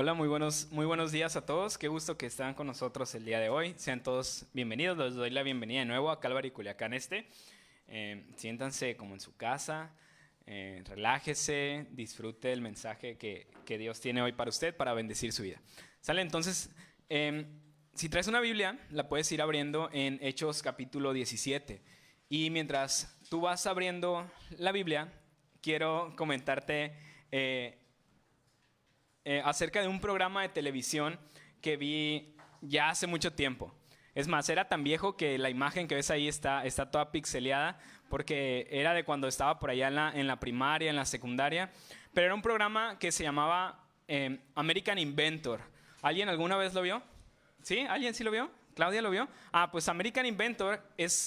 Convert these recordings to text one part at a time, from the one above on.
Hola, muy buenos días a todos. Qué gusto que están con nosotros el día de hoy. Sean todos bienvenidos. Les doy la bienvenida de nuevo a Calvary Culiacán Este. Siéntanse como en su casa, relájese, disfrute el mensaje que Dios tiene hoy para usted para bendecir su vida. ¿Sale? Entonces, si traes una Biblia, la puedes ir abriendo en Hechos capítulo 17. Y mientras tú vas abriendo la Biblia, quiero comentarte acerca de un programa de televisión que vi ya hace mucho tiempo. Es más, era tan viejo que la imagen que ves ahí está toda pixeleada, porque era de cuando estaba por allá en la primaria, en la secundaria. Pero era un programa que se llamaba American Inventor. ¿Alguien alguna vez lo vio? ¿Sí? ¿Alguien sí lo vio? ¿Claudia lo vio? Pues American Inventor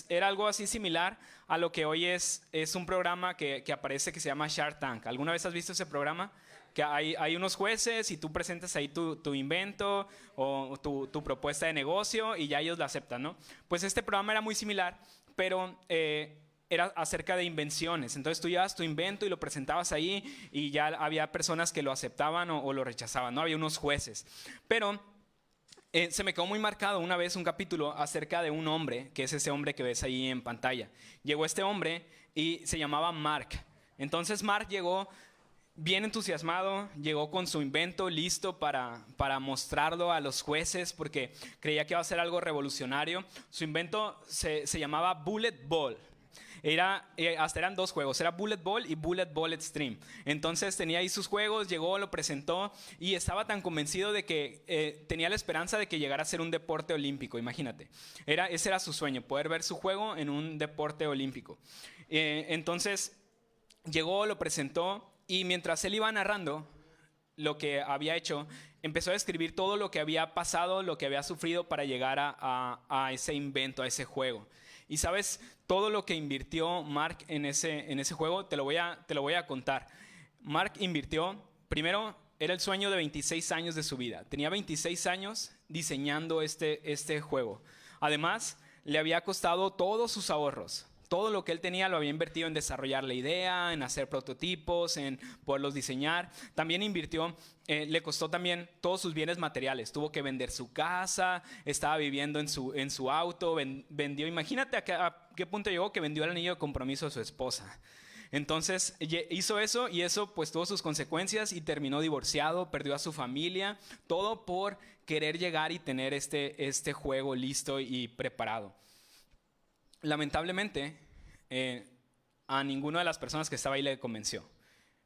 era algo así similar a lo que hoy es un programa que aparece que se llama Shark Tank. ¿Alguna vez has visto ese programa? Que hay unos jueces y tú presentas ahí tu invento o tu propuesta de negocio y ya ellos la aceptan, ¿no? Pues este programa era muy similar, pero era acerca de invenciones. Entonces tú llevas tu invento y lo presentabas ahí y ya había personas que lo aceptaban o lo rechazaban, ¿no? Había unos jueces. Pero se me quedó muy marcado una vez un capítulo acerca de un hombre, que es ese hombre que ves ahí en pantalla. Llegó este hombre y se llamaba Mark. Entonces Mark llegó bien entusiasmado, llegó con su invento listo para mostrarlo a los jueces porque creía que iba a ser algo revolucionario. Su invento se llamaba Bullet Ball. Hasta eran dos juegos, era Bullet Ball y Bullet Ball Extreme. Entonces tenía ahí sus juegos, llegó, lo presentó y estaba tan convencido de que tenía la esperanza de que llegara a ser un deporte olímpico, imagínate. Ese era su sueño, poder ver su juego en un deporte olímpico. Entonces llegó, lo presentó y mientras él iba narrando lo que había hecho, empezó a describir todo lo que había pasado, lo que había sufrido para llegar a ese invento, a ese juego. Y sabes, todo lo que invirtió Mark en ese juego, te lo voy a contar. Mark invirtió, primero, era el sueño de 26 años de su vida. Tenía 26 años diseñando este juego. Además, le había costado todos sus ahorros. Todo lo que él tenía lo había invertido en desarrollar la idea, en hacer prototipos, en poderlos diseñar. También invirtió, le costó también todos sus bienes materiales. Tuvo que vender su casa, estaba viviendo en su auto, vendió. Imagínate a qué punto llegó que vendió el anillo de compromiso de su esposa. Entonces hizo eso y eso pues tuvo sus consecuencias y terminó divorciado, perdió a su familia, todo por querer llegar y tener este juego listo y preparado. Lamentablemente, a ninguna de las personas que estaba ahí le convenció.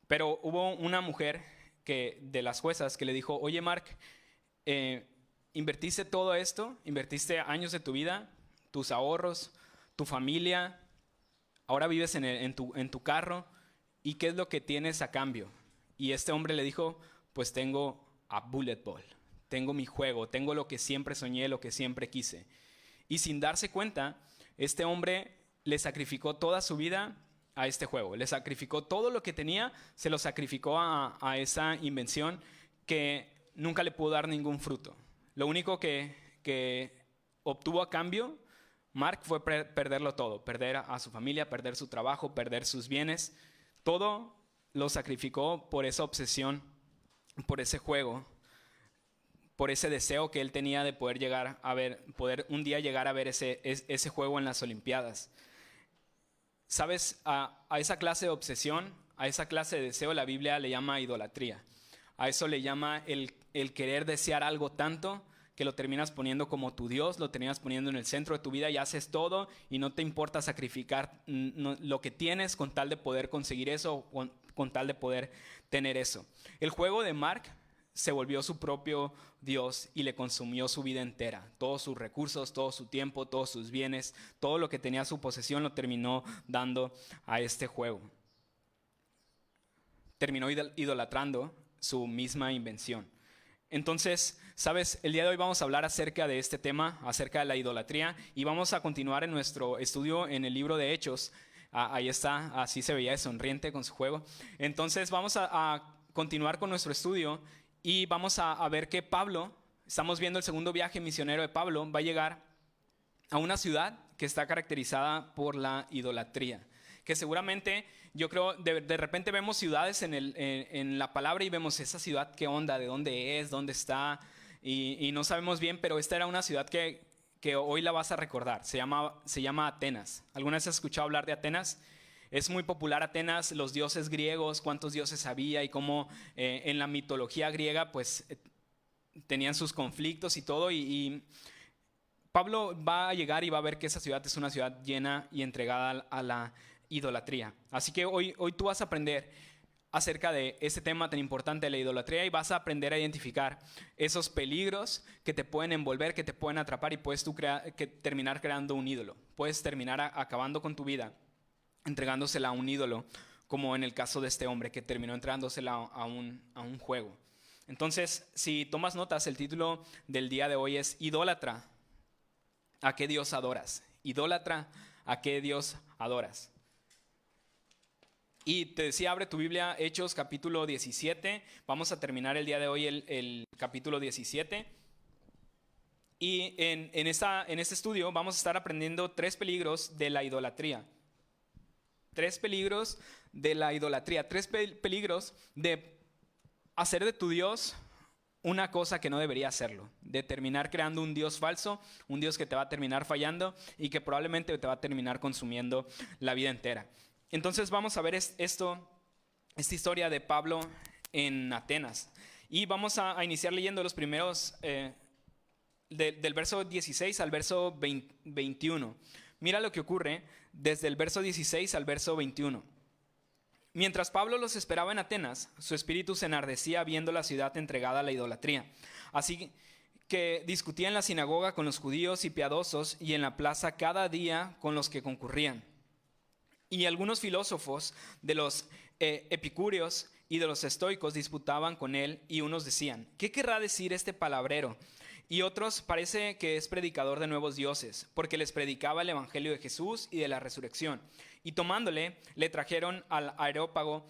Pero hubo una mujer de las juezas que le dijo, oye Mark, invertiste todo esto, invertiste años de tu vida, tus ahorros, tu familia, ahora vives en tu carro, ¿y qué es lo que tienes a cambio? Y este hombre le dijo, pues tengo a Bullet Ball, tengo mi juego, tengo lo que siempre soñé, lo que siempre quise. Y sin darse cuenta, este hombre le sacrificó toda su vida a este juego. Le sacrificó todo lo que tenía, se lo sacrificó a esa invención que nunca le pudo dar ningún fruto. Lo único que obtuvo a cambio, Mark, fue perderlo todo. Perder a su familia, perder su trabajo, perder sus bienes. Todo lo sacrificó por esa obsesión, por ese juego, por ese deseo que él tenía de poder un día llegar a ver ese juego en las Olimpiadas. ¿Sabes? A esa clase de obsesión, a esa clase de deseo, la Biblia le llama idolatría. A eso le llama el querer desear algo tanto que lo terminas poniendo como tu Dios, lo terminas poniendo en el centro de tu vida y haces todo y no te importa sacrificar lo que tienes con tal de poder conseguir eso, con tal de poder tener eso. El juego de Mark se volvió su propio Dios y le consumió su vida entera. Todos sus recursos, todo su tiempo, todos sus bienes, todo lo que tenía a su posesión lo terminó dando a este juego. Terminó idolatrando su misma invención. Entonces, ¿sabes? El día de hoy vamos a hablar acerca de este tema, acerca de la idolatría, y vamos a continuar en nuestro estudio en el libro de Hechos. Ahí está, así se veía de sonriente con su juego. Entonces vamos a continuar con nuestro estudio. Y vamos a ver que Pablo, estamos viendo el segundo viaje misionero de Pablo, va a llegar a una ciudad que está caracterizada por la idolatría, que seguramente, yo creo, de repente vemos ciudades en la palabra y vemos esa ciudad, qué onda, de dónde es, dónde está, y no sabemos bien, pero esta era una ciudad que hoy la vas a recordar. Se llama Atenas. ¿Alguna vez has escuchado hablar de Atenas? Es muy popular Atenas, los dioses griegos, cuántos dioses había y cómo en la mitología griega pues tenían sus conflictos y todo. Y Pablo va a llegar y va a ver que esa ciudad es una ciudad llena y entregada a la idolatría. Así que hoy tú vas a aprender acerca de ese tema tan importante de la idolatría y vas a aprender a identificar esos peligros que te pueden envolver, que te pueden atrapar y puedes tú terminar creando un ídolo. Puedes terminar acabando con tu vida entregándosela a un ídolo, como en el caso de este hombre que terminó entregándosela a un juego. Entonces, si tomas notas, el título del día de hoy es Idólatra, ¿a qué Dios adoras? Idólatra, ¿a qué Dios adoras? Y te decía, abre tu Biblia, Hechos capítulo 17. Vamos a terminar el día de hoy el capítulo 17. Y en este estudio vamos a estar aprendiendo 3 peligros de la idolatría. 3 peligros de la idolatría. 3 peligros de hacer de tu Dios una cosa que no debería hacerlo. De terminar creando un Dios falso, un Dios que te va a terminar fallando y que probablemente te va a terminar consumiendo la vida entera. Entonces vamos a ver esta historia de Pablo en Atenas. Y vamos a iniciar leyendo los primeros, del verso 16 al verso 21. Mira lo que ocurre desde el verso 16 al verso 21. Mientras Pablo los esperaba en Atenas, su espíritu se enardecía viendo la ciudad entregada a la idolatría. Así que discutía en la sinagoga con los judíos y piadosos y en la plaza cada día con los que concurrían. Y algunos filósofos de los epicúreos y de los estoicos disputaban con él y unos decían, ¿qué querrá decir este palabrero? Y otros parece que es predicador de nuevos dioses, porque les predicaba el evangelio de Jesús y de la resurrección. Y tomándole, le trajeron al Areópago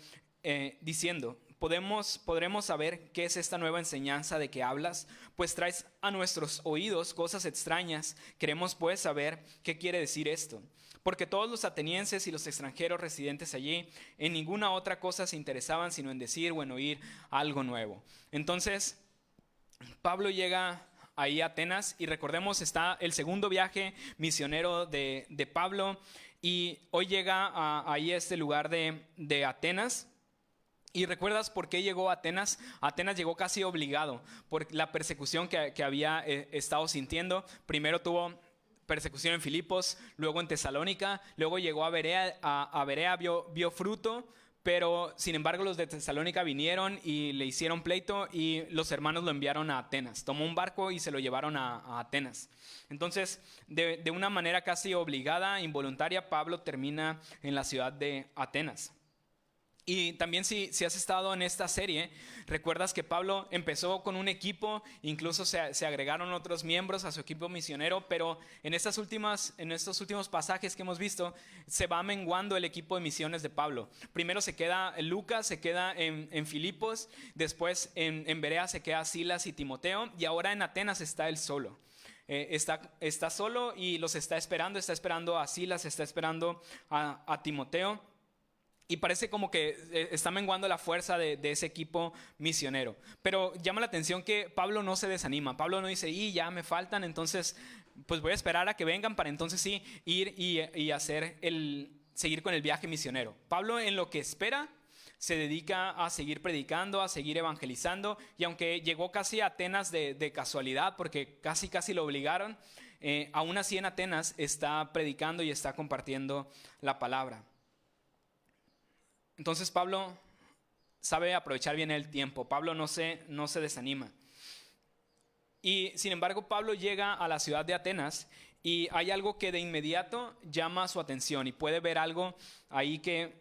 diciendo, ¿podremos saber qué es esta nueva enseñanza de que hablas? Pues traes a nuestros oídos cosas extrañas. Queremos pues saber qué quiere decir esto. Porque todos los atenienses y los extranjeros residentes allí en ninguna otra cosa se interesaban sino en decir o en oír algo nuevo. Entonces, Pablo llega ahí a Atenas y recordemos, está el segundo viaje misionero de Pablo y hoy llega ahí a este lugar de Atenas. ¿Y recuerdas por qué llegó a Atenas? Atenas llegó casi obligado por la persecución que había estado sintiendo. Primero tuvo persecución en Filipos, luego en Tesalónica, luego llegó a Berea, vio fruto, pero sin embargo los de Tesalónica vinieron y le hicieron pleito y los hermanos lo enviaron a Atenas. Tomó un barco y se lo llevaron a Atenas. Entonces, de una manera casi obligada, involuntaria, Pablo termina en la ciudad de Atenas. Y también si has estado en esta serie, recuerdas que Pablo empezó con un equipo, incluso se agregaron otros miembros a su equipo misionero, pero en estos últimos pasajes que hemos visto, se va menguando el equipo de misiones de Pablo. Primero se queda Lucas, se queda en Filipos, después en Berea se queda Silas y Timoteo, y ahora en Atenas está él solo. Está solo y los está esperando a Silas, está esperando a Timoteo. Y parece como que está menguando la fuerza de ese equipo misionero. Pero llama la atención que Pablo no se desanima. Pablo no dice, ya me faltan, entonces pues voy a esperar a que vengan para entonces sí ir y seguir con el viaje misionero. Pablo en lo que espera se dedica a seguir predicando, a seguir evangelizando. Y aunque llegó casi a Atenas de casualidad, porque casi lo obligaron, aún así en Atenas está predicando y está compartiendo la palabra. Entonces Pablo sabe aprovechar bien el tiempo. Pablo no se desanima. Y sin embargo Pablo llega a la ciudad de Atenas y hay algo que de inmediato llama su atención y puede ver algo ahí que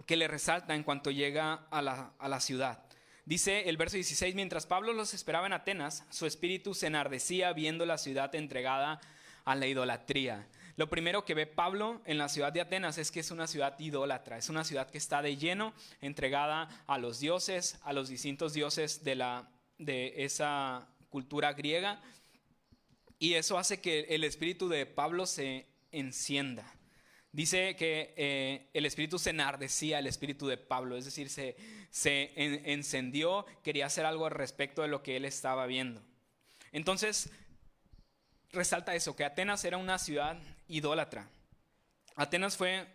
le resalta en cuanto llega a la ciudad. Dice el verso 16, mientras Pablo los esperaba en Atenas, su espíritu se enardecía viendo la ciudad entregada a la idolatría. Lo primero que ve Pablo en la ciudad de Atenas es que es una ciudad idólatra, es una ciudad que está de lleno entregada a los dioses, a los distintos dioses de esa cultura griega, y eso hace que el espíritu de Pablo se encienda. Dice que el espíritu se enardecía, el espíritu de Pablo, es decir, encendió, quería hacer algo al respecto de lo que él estaba viendo. Entonces, resalta eso, que Atenas era una ciudad idólatra. Atenas fue,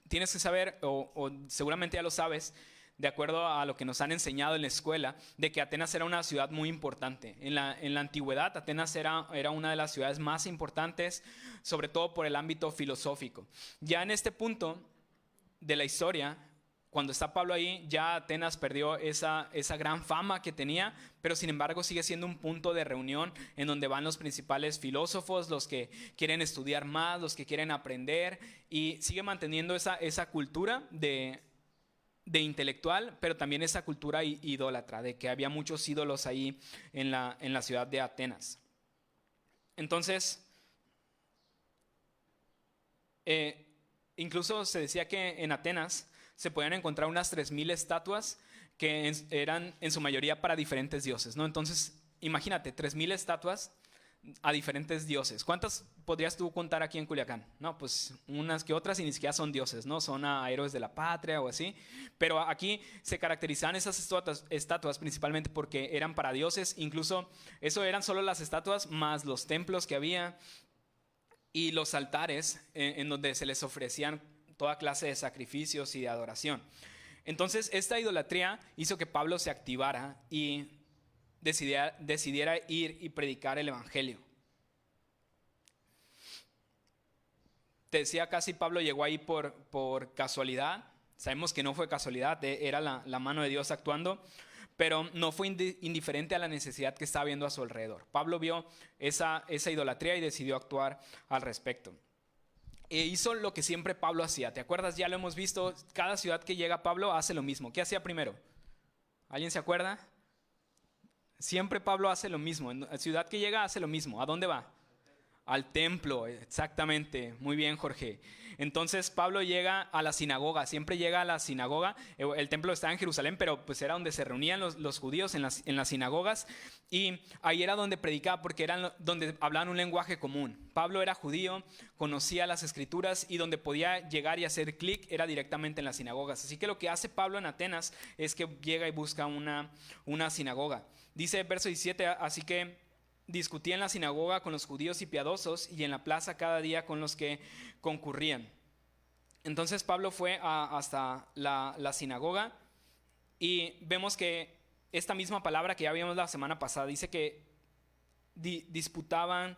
tienes que saber, o seguramente ya lo sabes, de acuerdo a lo que nos han enseñado en la escuela, de que Atenas era una ciudad muy importante. En la antigüedad, Atenas era una de las ciudades más importantes, sobre todo por el ámbito filosófico. Ya en este punto de la historia, cuando está Pablo ahí, ya Atenas perdió esa gran fama que tenía, pero sin embargo sigue siendo un punto de reunión en donde van los principales filósofos, los que quieren estudiar más, los que quieren aprender, y sigue manteniendo esa cultura de intelectual, pero también esa cultura idólatra, de que había muchos ídolos ahí en la ciudad de Atenas. Entonces, incluso se decía que en Atenas se podían encontrar unas 3,000 estatuas que eran en su mayoría para diferentes dioses, ¿no? Entonces, imagínate, 3,000 estatuas a diferentes dioses. ¿Cuántas podrías tú contar aquí en Culiacán? No, pues unas que otras y ni siquiera son dioses, ¿no? Son a héroes de la patria o así. Pero aquí se caracterizaban esas estatuas principalmente porque eran para dioses. Incluso eso eran solo las estatuas más los templos que había y los altares en donde se les ofrecían toda clase de sacrificios y de adoración. Entonces, esta idolatría hizo que Pablo se activara y decidiera ir y predicar el evangelio. Te decía, casi Pablo llegó ahí por casualidad. Sabemos que no fue casualidad, era la mano de Dios actuando, pero no fue indiferente a la necesidad que estaba viendo a su alrededor. Pablo vio esa idolatría y decidió actuar al respecto. E hizo lo que siempre Pablo hacía. ¿Te acuerdas? Ya lo hemos visto. Cada ciudad que llega Pablo hace lo mismo. ¿Qué hacía primero? ¿Alguien se acuerda? Siempre Pablo hace lo mismo. En la ciudad que llega hace lo mismo. ¿A dónde va? Al templo, exactamente. Muy bien, Jorge. Entonces Pablo llega a la sinagoga, siempre llega a la sinagoga. El templo está en Jerusalén, pero pues era donde se reunían los judíos en las sinagogas, y ahí era donde predicaba porque eran donde hablaban un lenguaje común. Pablo era judío, conocía las escrituras, y donde podía llegar y hacer clic era directamente en las sinagogas. Así que lo que hace Pablo en Atenas es que llega y busca una sinagoga. Dice verso 17, así que discutía en la sinagoga con los judíos y piadosos, y en la plaza cada día con los que concurrían. Entonces Pablo fue hasta la sinagoga, y vemos que esta misma palabra que ya vimos la semana pasada dice que disputaban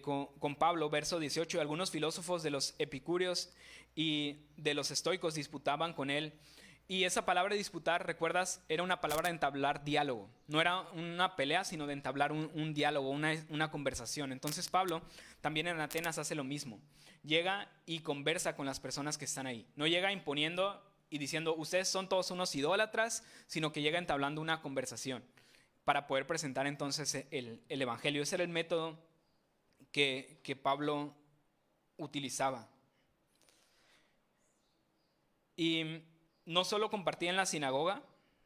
con Pablo, verso 18, y algunos filósofos de los epicúreos y de los estoicos disputaban con él. Y esa palabra de disputar, ¿recuerdas? Era una palabra de entablar diálogo. No era una pelea, sino de entablar un diálogo, una conversación. Entonces Pablo también en Atenas hace lo mismo. Llega y conversa con las personas que están ahí. No llega imponiendo y diciendo, ustedes son todos unos idólatras, sino que llega entablando una conversación para poder presentar entonces el evangelio. Ese era el método que Pablo utilizaba. Y no solo compartía en la sinagoga,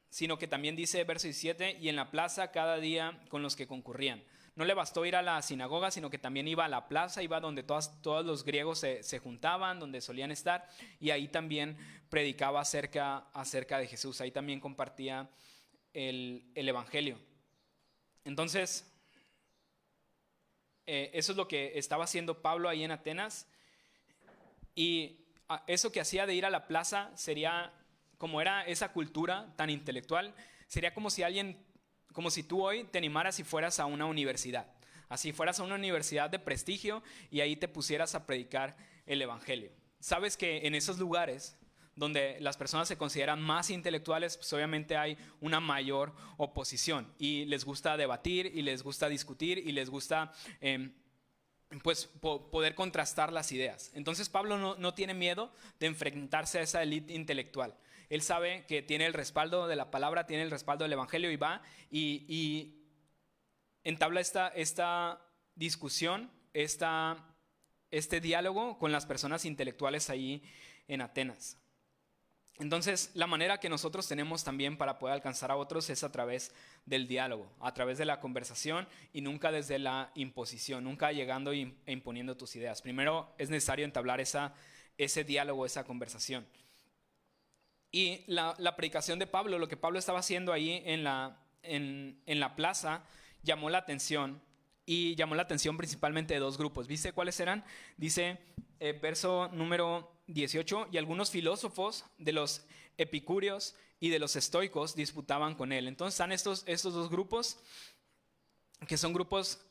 sino que también dice verso 17, y en la plaza cada día con los que concurrían. No le bastó ir a la sinagoga, sino que también iba a la plaza, iba donde todos los griegos se juntaban, donde solían estar, y ahí también predicaba acerca de Jesús. Ahí también compartía el evangelio. Entonces, eso es lo que estaba haciendo Pablo ahí en Atenas, y eso que hacía de ir a la plaza sería, como era esa cultura tan intelectual, sería como si tú hoy te animaras y fueras a una universidad. Así fueras a una universidad de prestigio y ahí te pusieras a predicar el evangelio. Sabes que en esos lugares donde las personas se consideran más intelectuales, pues obviamente hay una mayor oposición, y les gusta debatir, y les gusta discutir, y les gusta pues poder contrastar las ideas. Entonces Pablo no tiene miedo de enfrentarse a esa élite intelectual. Él sabe que tiene el respaldo de la palabra, tiene el respaldo del evangelio, y va y entabla esta discusión, este diálogo con las personas intelectuales ahí en Atenas. Entonces, la manera que nosotros tenemos también para poder alcanzar a otros es a través del diálogo, a través de la conversación, y nunca desde la imposición, nunca llegando e imponiendo tus ideas. Primero es necesario entablar esa ese diálogo, esa conversación. Y la predicación de Pablo, lo que Pablo estaba haciendo ahí en la plaza, llamó la atención. Y llamó la atención principalmente de dos grupos. ¿Viste cuáles eran? Dice, verso número 18, y algunos filósofos de los epicúreos y de los estoicos disputaban con él. Entonces están estos dos grupos, que son grupos,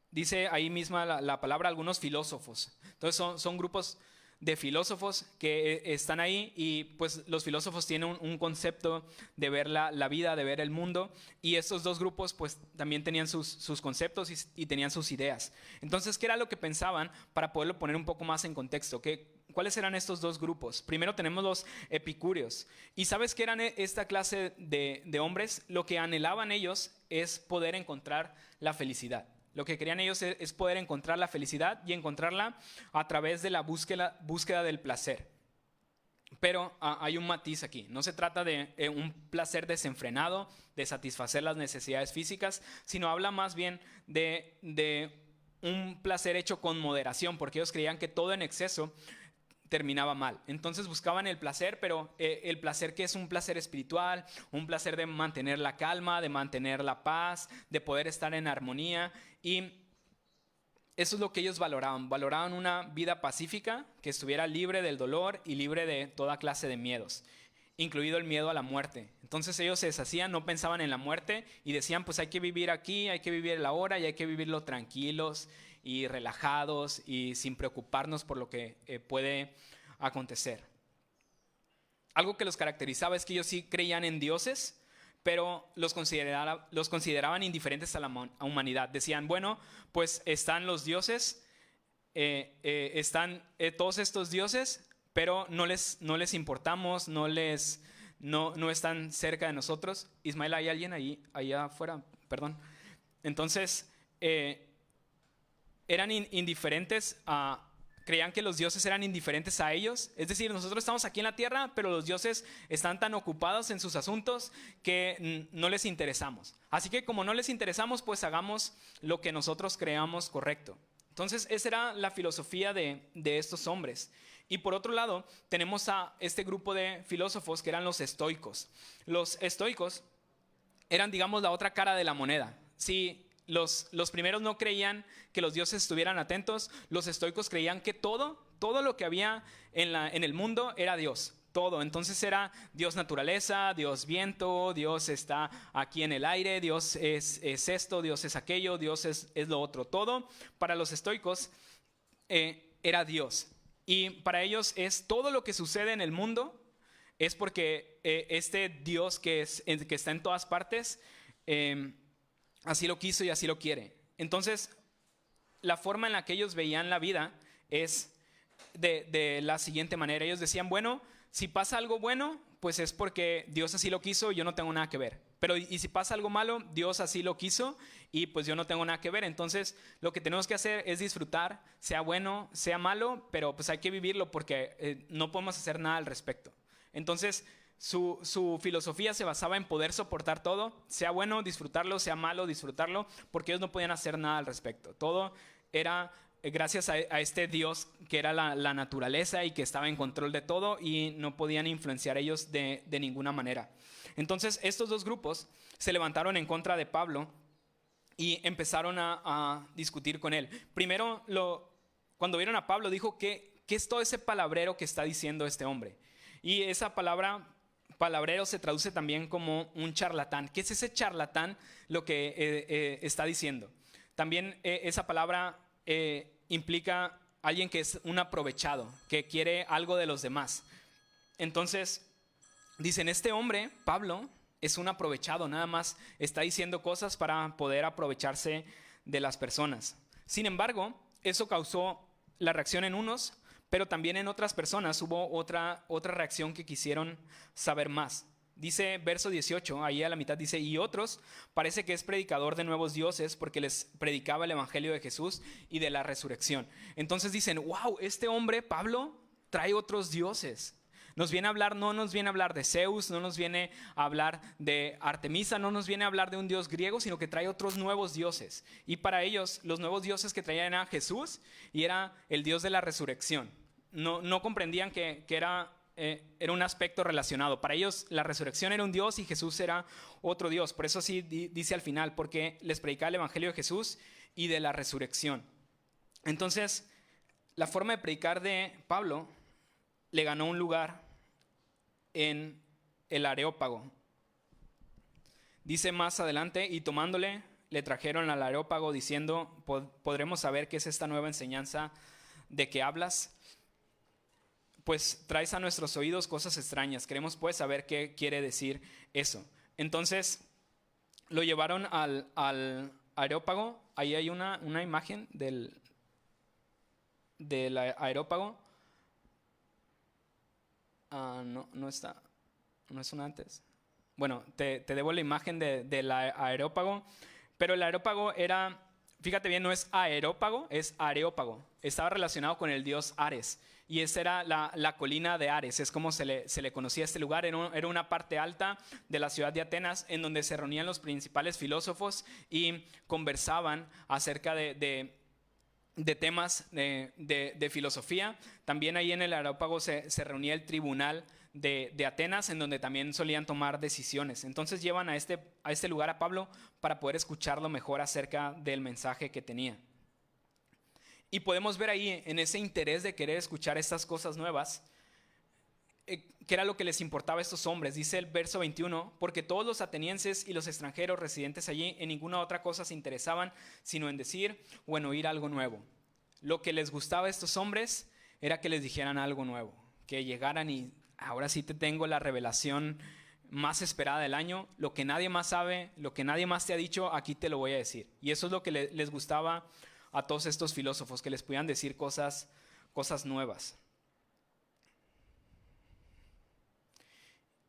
dice ahí misma la palabra, algunos filósofos. Entonces son grupos de filósofos que están ahí, y pues los filósofos tienen un concepto de ver la vida, de ver el mundo, y estos dos grupos pues también tenían sus conceptos y tenían sus ideas. Entonces, ¿qué era lo que pensaban? Para poderlo poner un poco más en contexto, ¿cuáles eran estos dos grupos? Primero tenemos los epicúreos, y ¿sabes qué eran esta clase de hombres? Lo que anhelaban ellos es poder encontrar la felicidad. Lo que querían ellos es poder encontrar la felicidad, y encontrarla a través de la búsqueda del placer. Pero hay un matiz aquí. No se trata de un placer desenfrenado, de satisfacer las necesidades físicas, sino habla más bien de un placer hecho con moderación, porque ellos creían que todo en exceso terminaba mal. Entonces buscaban el placer, pero el placer que es un placer espiritual, un placer de mantener la calma, de mantener la paz, de poder estar en armonía. Y eso es lo que ellos valoraban. Valoraban una vida pacífica, que estuviera libre del dolor y libre de toda clase de miedos, incluido el miedo a la muerte. Entonces ellos se deshacían, no pensaban en la muerte, y decían, pues hay que vivir aquí, hay que vivir el ahora, y hay que vivirlo tranquilos y relajados y sin preocuparnos por lo que puede acontecer. Algo que los caracterizaba es que ellos sí creían en dioses, pero los consideraban indiferentes a la humanidad. Decían, bueno, pues están los dioses, están todos estos dioses, pero no les importamos, no están cerca de nosotros. Ismael, ¿hay alguien ahí afuera? Perdón. Entonces, eran indiferentes creían que los dioses eran indiferentes a ellos. Es decir, nosotros estamos aquí en la tierra, pero los dioses están tan ocupados en sus asuntos que no les interesamos. Así que como no les interesamos, pues hagamos lo que nosotros creamos correcto. Entonces, esa era la filosofía de estos hombres. Y por otro lado, tenemos a este grupo de filósofos que eran los estoicos. Los estoicos eran, digamos, la otra cara de la moneda. Sí. Los primeros no creían que los dioses estuvieran atentos. Los estoicos creían que todo lo que había en el mundo era Dios. Todo. Entonces era Dios naturaleza, Dios viento, Dios está aquí en el aire, Dios es esto, Dios es aquello, Dios es lo otro. Todo para los estoicos era Dios. Y para ellos es todo lo que sucede en el mundo es porque este Dios que está en todas partes así lo quiso y así lo quiere. Entonces, la forma en la que ellos veían la vida es de la siguiente manera. Ellos decían, bueno, si pasa algo bueno, pues es porque Dios así lo quiso y yo no tengo nada que ver. Pero y si pasa algo malo, Dios así lo quiso y pues yo no tengo nada que ver. Entonces, lo que tenemos que hacer es disfrutar, sea bueno, sea malo, pero pues hay que vivirlo porque no podemos hacer nada al respecto. Entonces, su filosofía se basaba en poder soportar todo, sea bueno, disfrutarlo, sea malo, disfrutarlo, porque ellos no podían hacer nada al respecto. Todo era gracias a este Dios que era la naturaleza y que estaba en control de todo y no podían influenciar ellos de ninguna manera. Entonces estos dos grupos se levantaron en contra de Pablo y empezaron a discutir con él. Primero, cuando vieron a Pablo, dijo ¿qué es todo ese palabrero que está diciendo este hombre? Y esa palabrero se traduce también como un charlatán. ¿Qué es ese charlatán lo que está diciendo? También esa palabra implica alguien que es un aprovechado, que quiere algo de los demás. Entonces, dicen, este hombre, Pablo, es un aprovechado, nada más está diciendo cosas para poder aprovecharse de las personas. Sin embargo, eso causó la reacción en unos, pero también en otras personas hubo otra reacción que quisieron saber más. Dice verso 18, ahí a la mitad dice, y otros parece que es predicador de nuevos dioses porque les predicaba el evangelio de Jesús y de la resurrección. Entonces dicen, wow, este hombre, Pablo, trae otros dioses. No nos viene a hablar de Zeus, no nos viene a hablar de Artemisa, no nos viene a hablar de un dios griego, sino que trae otros nuevos dioses. Y para ellos, los nuevos dioses que traían eran Jesús y era el Dios de la resurrección. no comprendían que era un aspecto relacionado. Para ellos la resurrección era un Dios y Jesús era otro Dios. Por eso sí dice al final, porque les predicaba el evangelio de Jesús y de la resurrección. Entonces, la forma de predicar de Pablo le ganó un lugar en el Areópago. Dice más adelante, y tomándole, le trajeron al Areópago diciendo, ¿podremos saber qué es esta nueva enseñanza de que hablas? Pues traes a nuestros oídos cosas extrañas. Queremos pues saber qué quiere decir eso. Entonces lo llevaron al Areópago. Ahí hay una imagen del Areópago. No está. No es una antes. Bueno, te debo la imagen del Areópago. Pero el Areópago era, fíjate bien, no es aerópago, es Areópago. Estaba relacionado con el dios Ares. Y esa era la colina de Ares, es como se le conocía a este lugar. Era una parte alta de la ciudad de Atenas en donde se reunían los principales filósofos y conversaban acerca de temas de filosofía. También ahí en el Areópago se reunía el tribunal de Atenas, en donde también solían tomar decisiones. Entonces llevan a este lugar a Pablo para poder escucharlo mejor acerca del mensaje que tenía. Y podemos ver ahí en ese interés de querer escuchar estas cosas nuevas, que era lo que les importaba a estos hombres. Dice el verso 21, porque todos los atenienses y los extranjeros residentes allí en ninguna otra cosa se interesaban, sino en decir o en oír algo nuevo. Lo que les gustaba a estos hombres era que les dijeran algo nuevo, que llegaran y ahora sí te tengo la revelación más esperada del año, lo que nadie más sabe, lo que nadie más te ha dicho, aquí te lo voy a decir. Y eso es lo que les gustaba a todos estos filósofos, que les pudieran decir cosas nuevas.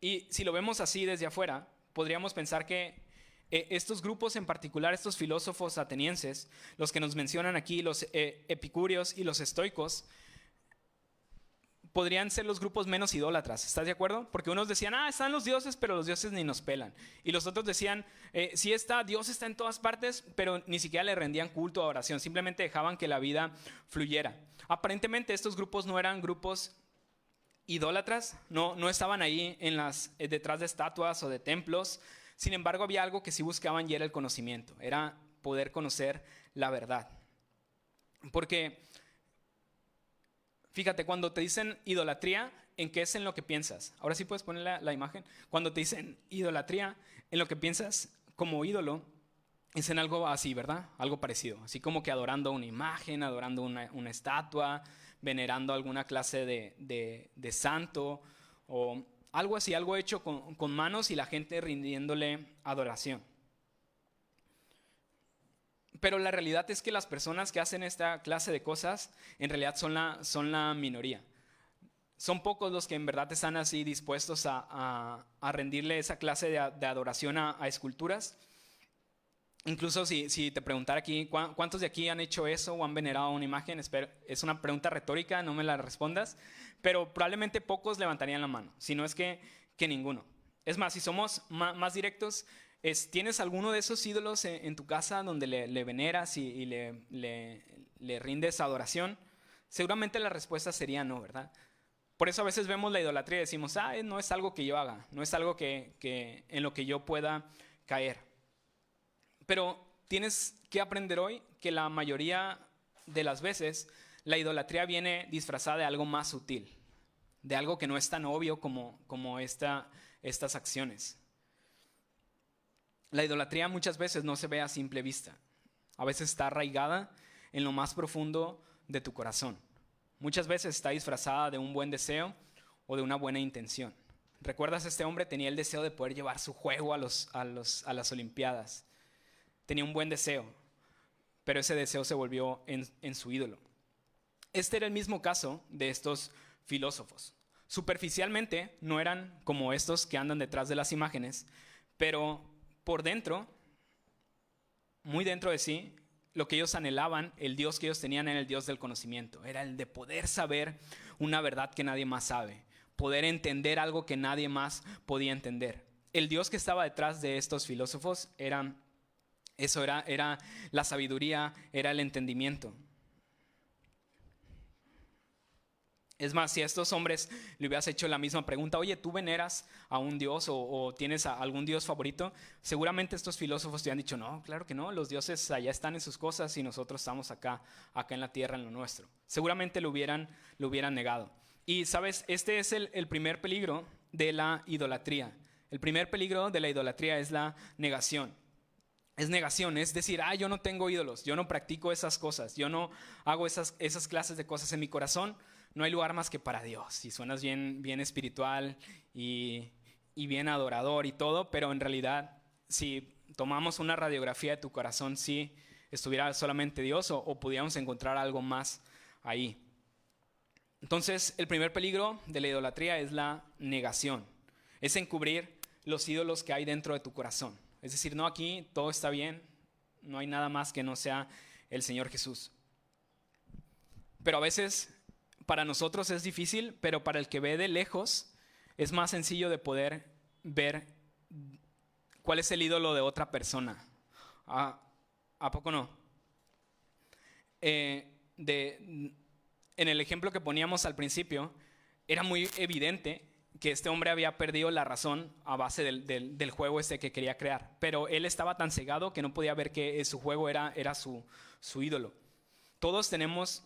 Y si lo vemos así desde afuera, podríamos pensar que estos grupos en particular, estos filósofos atenienses, los que nos mencionan aquí, los epicúreos y los estoicos, podrían ser los grupos menos idólatras. ¿Estás de acuerdo? Porque unos decían, están los dioses, pero los dioses ni nos pelan. Y los otros decían, sí está, Dios está en todas partes, pero ni siquiera le rendían culto o oración. Simplemente dejaban que la vida fluyera. Aparentemente estos grupos no eran grupos idólatras, no estaban ahí detrás de estatuas o de templos. Sin embargo, había algo que sí buscaban y era el conocimiento. Era poder conocer la verdad. Porque fíjate, cuando te dicen idolatría, ¿en qué es en lo que piensas? Ahora sí puedes poner la imagen. Cuando te dicen idolatría, en lo que piensas como ídolo, es en algo así, ¿verdad? Algo parecido. Así como que adorando una imagen, adorando una estatua, venerando alguna clase de santo, o algo así, algo hecho con manos y la gente rindiéndole adoración. Pero la realidad es que las personas que hacen esta clase de cosas en realidad son la minoría. Son pocos los que en verdad están así dispuestos a rendirle esa clase de adoración a esculturas. Incluso si te preguntara aquí, ¿cuántos de aquí han hecho eso o han venerado una imagen? Es una pregunta retórica, no me la respondas, pero probablemente pocos levantarían la mano, si no es que ninguno. Es más, si somos más directos, ¿tienes alguno de esos ídolos en tu casa donde le veneras y le rindes adoración? Seguramente la respuesta sería no, ¿verdad? Por eso a veces vemos la idolatría y decimos, no es algo que yo haga, no es algo en lo que yo pueda caer. Pero tienes que aprender hoy que la mayoría de las veces la idolatría viene disfrazada de algo más sutil, de algo que no es tan obvio como estas acciones. La idolatría muchas veces no se ve a simple vista. A veces está arraigada en lo más profundo de tu corazón. Muchas veces está disfrazada de un buen deseo o de una buena intención. ¿Recuerdas? Este hombre tenía el deseo de poder llevar su juego a las Olimpiadas. Tenía un buen deseo, pero ese deseo se volvió en su ídolo. Este era el mismo caso de estos filósofos. Superficialmente no eran como estos que andan detrás de las imágenes, pero por dentro, muy dentro de sí, lo que ellos anhelaban, el Dios que ellos tenían era el Dios del conocimiento. Era el de poder saber una verdad que nadie más sabe, poder entender algo que nadie más podía entender. El Dios que estaba detrás de estos filósofos era la sabiduría, era el entendimiento. Es más, si a estos hombres le hubieras hecho la misma pregunta, oye, ¿tú veneras a un dios o tienes algún dios favorito? Seguramente estos filósofos te hubieran dicho, no, claro que no, los dioses allá están en sus cosas y nosotros estamos acá en la tierra, en lo nuestro. Seguramente lo hubieran negado. Y sabes, este es el primer peligro de la idolatría. El primer peligro de la idolatría es la negación. Es negación, es decir, yo no tengo ídolos, yo no practico esas cosas, yo no hago esas clases de cosas en mi corazón. No hay lugar más que para Dios. Y suenas bien, bien espiritual y bien adorador y todo, pero en realidad, si tomamos una radiografía de tu corazón, si estuviera solamente Dios o pudiéramos encontrar algo más ahí. Entonces, el primer peligro de la idolatría es la negación. Es encubrir los ídolos que hay dentro de tu corazón. Es decir, no, aquí todo está bien, no hay nada más que no sea el Señor Jesús. Pero a veces para nosotros es difícil, pero para el que ve de lejos es más sencillo de poder ver cuál es el ídolo de otra persona. ¿A poco no? En el ejemplo que poníamos al principio, era muy evidente que este hombre había perdido la razón a base del juego que quería crear. Pero él estaba tan cegado que no podía ver que su juego era su ídolo. Todos tenemos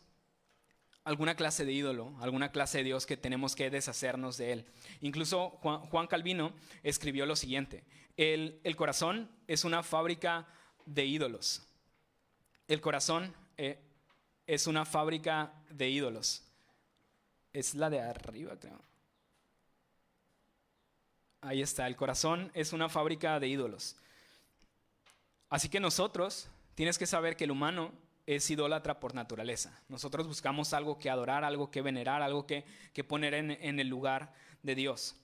alguna clase de ídolo, alguna clase de Dios que tenemos que deshacernos de él. Incluso Juan Calvino escribió lo siguiente: el corazón es una fábrica de ídolos. El corazón es una fábrica de ídolos. Es la de arriba, creo. Ahí está, el corazón es una fábrica de ídolos. Así que nosotros, tienes que saber que el humano es idólatra por naturaleza. Nosotros buscamos algo que adorar, algo que venerar, algo que poner en el lugar de Dios.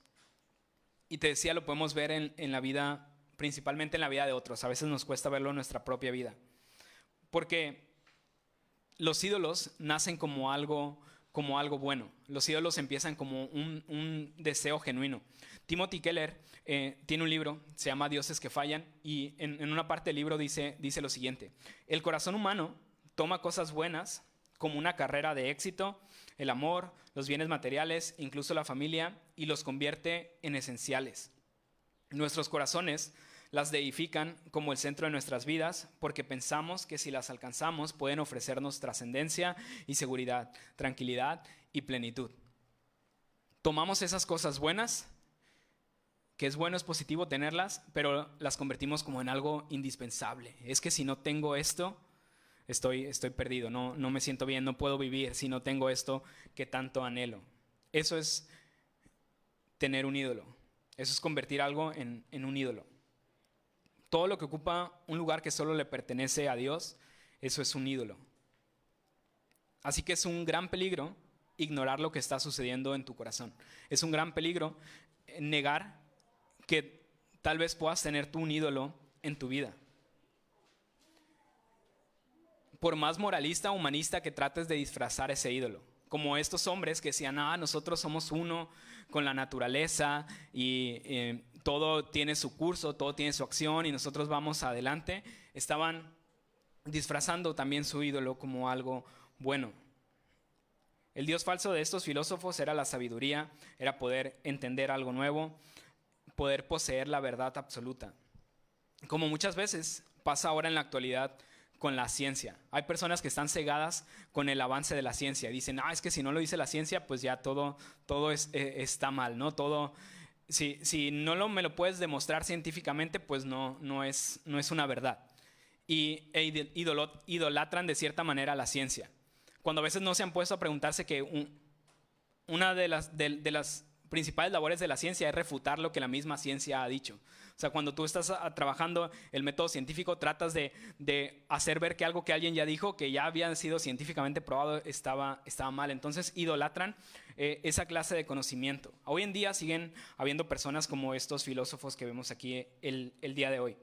Y te decía, lo podemos ver en la vida, principalmente en la vida de otros. A veces nos cuesta verlo en nuestra propia vida. Porque los ídolos nacen como algo bueno. Los ídolos empiezan como un deseo genuino. Timothy Keller tiene un libro, se llama Dioses que fallan, y en una parte del libro dice lo siguiente: el corazón humano toma cosas buenas como una carrera de éxito, el amor, los bienes materiales, incluso la familia, y los convierte en esenciales. Nuestros corazones las deifican como el centro de nuestras vidas porque pensamos que si las alcanzamos pueden ofrecernos trascendencia y seguridad, tranquilidad y plenitud. Tomamos esas cosas buenas, que es bueno, es positivo tenerlas, pero las convertimos como en algo indispensable. Es que si no tengo esto, estoy perdido, no me siento bien, no puedo vivir si no tengo esto que tanto anhelo. Eso es tener un ídolo. Eso es convertir algo en un ídolo. Todo lo que ocupa un lugar que solo le pertenece a Dios, eso es un ídolo. Así que es un gran peligro ignorar lo que está sucediendo en tu corazón. Es un gran peligro negar que tal vez puedas tener tú un ídolo en tu vida. Por más moralista o humanista que trates de disfrazar ese ídolo, como estos hombres que decían, nosotros somos uno con la naturaleza y todo tiene su curso, todo tiene su acción y nosotros vamos adelante, estaban disfrazando también su ídolo como algo bueno. El Dios falso de estos filósofos era la sabiduría, era poder entender algo nuevo, poder poseer la verdad absoluta. Como muchas veces pasa ahora en la actualidad con la ciencia. Hay personas que están cegadas con el avance de la ciencia. Dicen, es que si no lo dice la ciencia, pues ya todo está mal, ¿no? Todo, si no me lo puedes demostrar científicamente, pues no es una verdad. Y idolatran de cierta manera la ciencia. Cuando a veces no se han puesto a preguntarse que una de las principales labores de la ciencia es refutar lo que la misma ciencia ha dicho. O sea, cuando tú estás trabajando el método científico, tratas de hacer ver que algo que alguien ya dijo, que ya había sido científicamente probado, estaba mal. Entonces idolatran esa clase de conocimiento. Hoy en día siguen habiendo personas como estos filósofos que vemos aquí el día de hoy,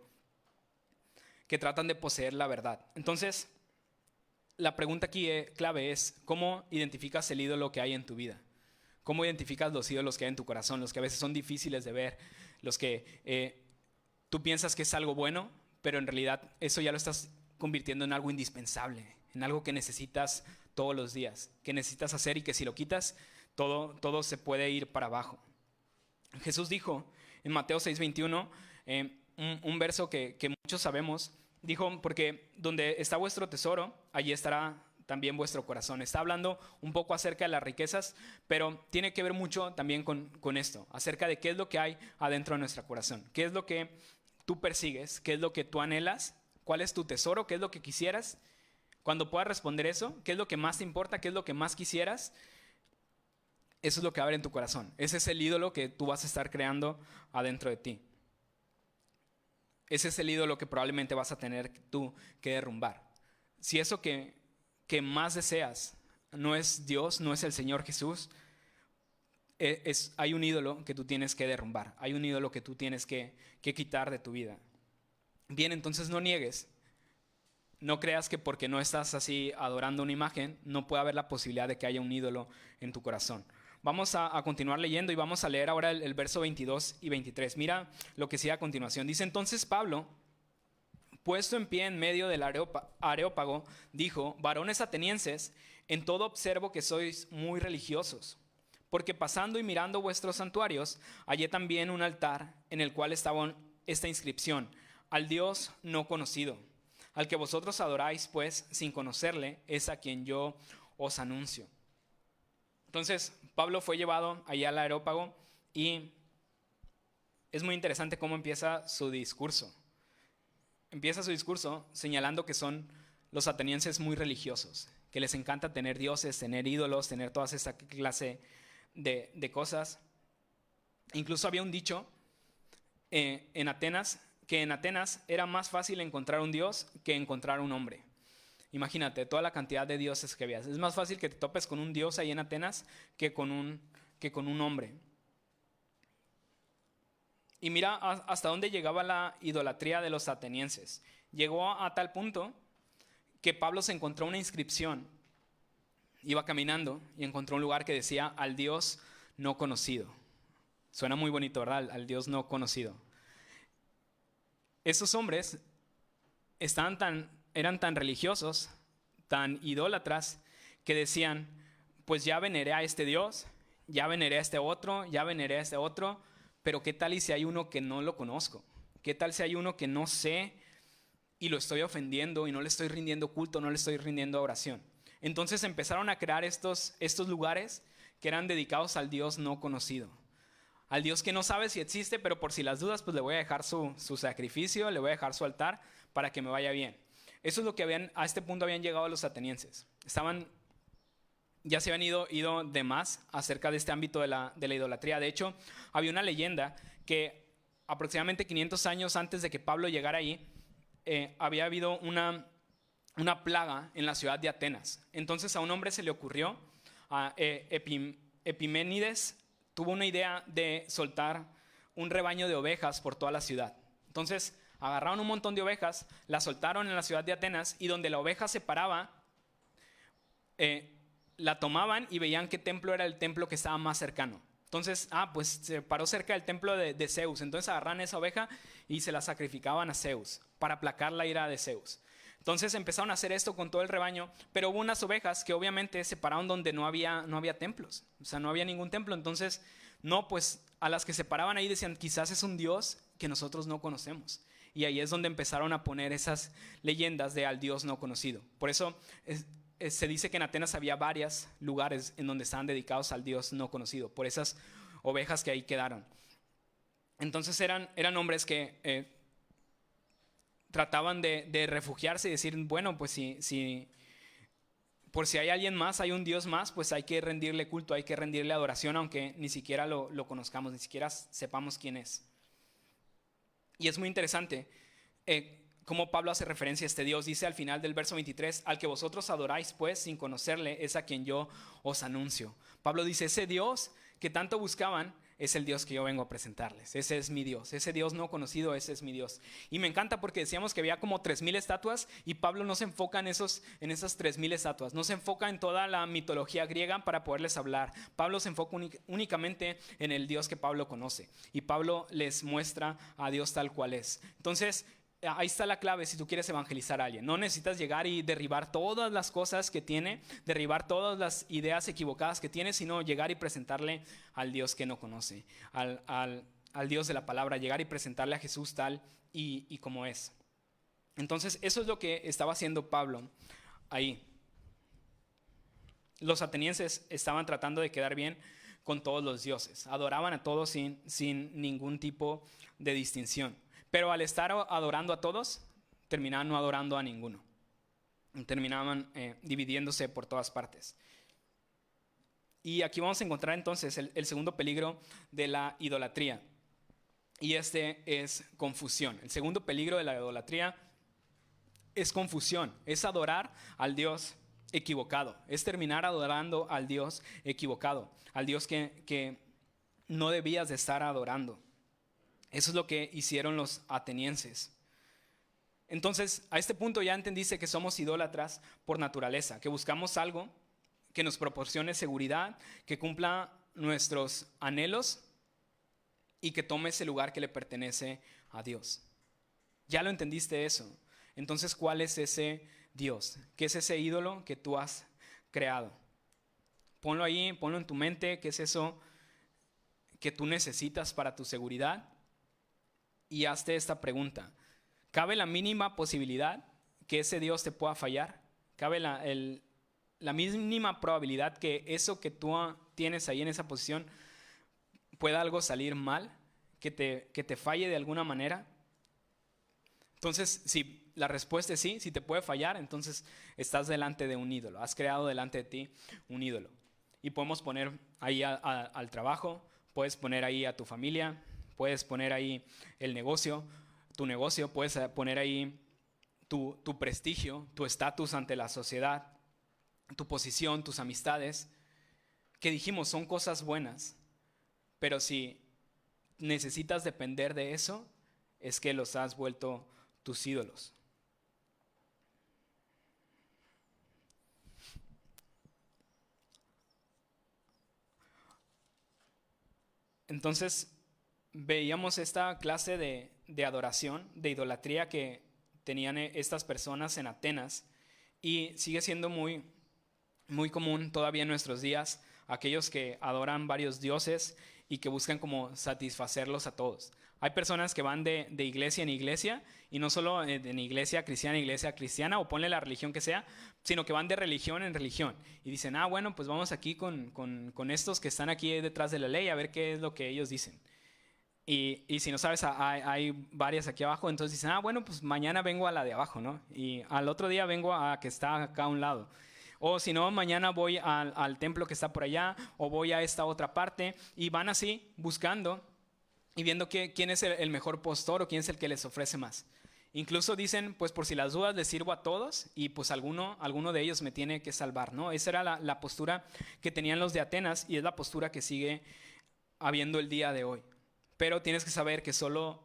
que tratan de poseer la verdad. Entonces, la pregunta aquí clave es, ¿cómo identificas el ídolo que hay en tu vida? ¿Cómo identificas los ídolos que hay en tu corazón? Los que a veces son difíciles de ver, los que tú piensas que es algo bueno, pero en realidad eso ya lo estás convirtiendo en algo indispensable, en algo que necesitas todos los días, que necesitas hacer y que si lo quitas, todo se puede ir para abajo. Jesús dijo en Mateo 6:21, un verso que muchos sabemos, dijo, porque donde está vuestro tesoro, allí estará también vuestro corazón. Está hablando un poco acerca de las riquezas, pero tiene que ver mucho también con esto, acerca de qué es lo que hay adentro de nuestro corazón, qué es lo que tú persigues, qué es lo que tú anhelas, cuál es tu tesoro, qué es lo que quisieras. Cuando puedas responder eso, qué es lo que más te importa, qué es lo que más quisieras, eso es lo que va a haber en tu corazón. Ese es el ídolo que tú vas a estar creando adentro de ti. Ese es el ídolo que probablemente vas a tener tú que derrumbar. Si eso que más deseas no es Dios, no es el Señor Jesús, hay un ídolo que tú tienes que derrumbar. Hay un ídolo que tú tienes que quitar de tu vida. Bien, entonces no niegues. No creas que porque no estás así adorando una imagen, no puede haber la posibilidad de que haya un ídolo en tu corazón. Vamos a continuar leyendo y vamos a leer ahora el verso 22 y 23. Mira lo que sigue a continuación. Dice, entonces Pablo, puesto en pie en medio del Areópago, dijo, varones atenienses, en todo observo que sois muy religiosos, porque pasando y mirando vuestros santuarios, hallé también un altar en el cual estaba esta inscripción, al Dios no conocido. Al que vosotros adoráis, pues, sin conocerle, es a quien yo os anuncio. Entonces, Pablo fue llevado allá al Areópago y es muy interesante cómo empieza su discurso. Empieza su discurso señalando que son los atenienses muy religiosos, que les encanta tener dioses, tener ídolos, tener toda esa clase de cosas. Incluso había un dicho en Atenas, que en Atenas era más fácil encontrar un dios que encontrar un hombre. Imagínate toda la cantidad de dioses que había. Es más fácil que te topes con un dios ahí en Atenas que con un hombre. Y mira hasta dónde llegaba la idolatría de los atenienses. Llegó a tal punto que Pablo se encontró una inscripción. Iba caminando y encontró un lugar que decía al Dios no conocido. Suena muy bonito, ¿verdad? Al Dios no conocido. Esos hombres eran tan religiosos, tan idólatras, que decían, pues ya veneré a este Dios, ya veneré a este otro, ya veneré a este otro, pero ¿qué tal y si hay uno que no lo conozco? ¿Qué tal si hay uno que no sé y lo estoy ofendiendo y no le estoy rindiendo culto, no le estoy rindiendo oración? Entonces empezaron a crear estos lugares que eran dedicados al Dios no conocido. Al Dios que no sabe si existe, pero por si las dudas, pues le voy a dejar su sacrificio, le voy a dejar su altar para que me vaya bien. Eso es lo que a este punto habían llegado los atenienses. Ya se habían ido de más acerca de este ámbito de la idolatría. De hecho, había una leyenda que aproximadamente 500 años antes de que Pablo llegara ahí, había habido una plaga en la ciudad de Atenas. Entonces a un hombre se le ocurrió, a Epiménides, tuvo una idea de soltar un rebaño de ovejas por toda la ciudad. Entonces agarraron un montón de ovejas, las soltaron en la ciudad de Atenas y donde la oveja se paraba, la tomaban y veían qué templo era el templo que estaba más cercano. Entonces, pues se paró cerca del templo de Zeus. Entonces agarraron esa oveja y se la sacrificaban a Zeus para aplacar la ira de Zeus. Entonces empezaron a hacer esto con todo el rebaño, pero hubo unas ovejas que obviamente se pararon donde no había templos, o sea, no había ningún templo. Entonces, pues a las que se paraban ahí decían, quizás es un Dios que nosotros no conocemos. Y ahí es donde empezaron a poner esas leyendas de al Dios no conocido. Por eso se dice que en Atenas había varios lugares en donde estaban dedicados al Dios no conocido, por esas ovejas que ahí quedaron. Entonces eran hombres que trataban de refugiarse y decir, bueno, pues por si hay alguien más, hay un Dios más, pues hay que rendirle culto, hay que rendirle adoración, aunque ni siquiera lo conozcamos, ni siquiera sepamos quién es. Y es muy interesante cómo Pablo hace referencia a este Dios. Dice al final del verso 23, al que vosotros adoráis, pues, sin conocerle, es a quien yo os anuncio. Pablo dice, ese Dios que tanto buscaban es el Dios que yo vengo a presentarles. Ese es mi Dios, ese Dios no conocido, ese es mi Dios. Y me encanta porque decíamos que había como 3,000 estatuas y Pablo no se enfoca en esas 3,000 estatuas, no se enfoca en toda la mitología griega para poderles hablar. Pablo se enfoca únicamente en el Dios que Pablo conoce y Pablo les muestra a Dios tal cual es. Entonces, ahí está la clave si tú quieres evangelizar a alguien. No necesitas llegar y derribar todas las cosas que tiene, derribar todas las ideas equivocadas que tiene, sino llegar y presentarle al Dios que no conoce, al Dios de la palabra, llegar y presentarle a Jesús tal y como es. Entonces, eso es lo que estaba haciendo Pablo ahí. Los atenienses estaban tratando de quedar bien con todos los dioses. Adoraban a todos sin ningún tipo de distinción. Pero al estar adorando a todos, terminaban no adorando a ninguno. Terminaban dividiéndose por todas partes. Y aquí vamos a encontrar entonces el segundo peligro de la idolatría. Y este es confusión. El segundo peligro de la idolatría es confusión. Es adorar al Dios equivocado. Es terminar adorando al Dios equivocado. Al Dios que no debías de estar adorando. Eso es lo que hicieron los atenienses. Entonces, a este punto ya entendiste que somos idólatras por naturaleza, que buscamos algo que nos proporcione seguridad, que cumpla nuestros anhelos y que tome ese lugar que le pertenece a Dios. Ya lo entendiste eso. Entonces, ¿cuál es ese Dios? ¿Qué es ese ídolo que tú has creado? Ponlo ahí, ponlo en tu mente. ¿Qué es eso que tú necesitas para tu seguridad? Y hazte esta pregunta. ¿Cabe la mínima posibilidad que ese Dios te pueda fallar? ¿Cabe la mínima probabilidad que eso que tú tienes ahí en esa posición pueda algo salir mal? ¿Que te falle de alguna manera? Entonces, si la respuesta es sí, si te puede fallar, entonces estás delante de un ídolo. Has creado delante de ti un ídolo. Y podemos poner ahí al trabajo, puedes poner ahí a tu familia, puedes poner ahí el negocio, tu negocio, puedes poner ahí tu prestigio, tu estatus ante la sociedad, tu posición, tus amistades, que dijimos son cosas buenas, pero si necesitas depender de eso, es que los has vuelto tus ídolos. Entonces, veíamos esta clase de adoración, de idolatría que tenían estas personas en Atenas y sigue siendo muy, muy común todavía en nuestros días aquellos que adoran varios dioses y que buscan como satisfacerlos a todos. Hay personas que van de iglesia en iglesia y no solo en iglesia cristiana o ponle la religión que sea, sino que van de religión en religión y dicen, bueno, pues vamos aquí con estos que están aquí detrás de la ley a ver qué es lo que ellos dicen. Y si no sabes, hay varias aquí abajo, entonces dicen, bueno, pues mañana vengo a la de abajo, ¿no? Y al otro día vengo a que está acá a un lado. O si no, mañana voy al templo que está por allá, o voy a esta otra parte, y van así buscando y viendo quién es el mejor postor o quién es el que les ofrece más. Incluso dicen, pues por si las dudas les sirvo a todos y pues alguno de ellos me tiene que salvar, ¿no? Esa era la postura que tenían los de Atenas y es la postura que sigue habiendo el día de hoy. Pero tienes que saber que solo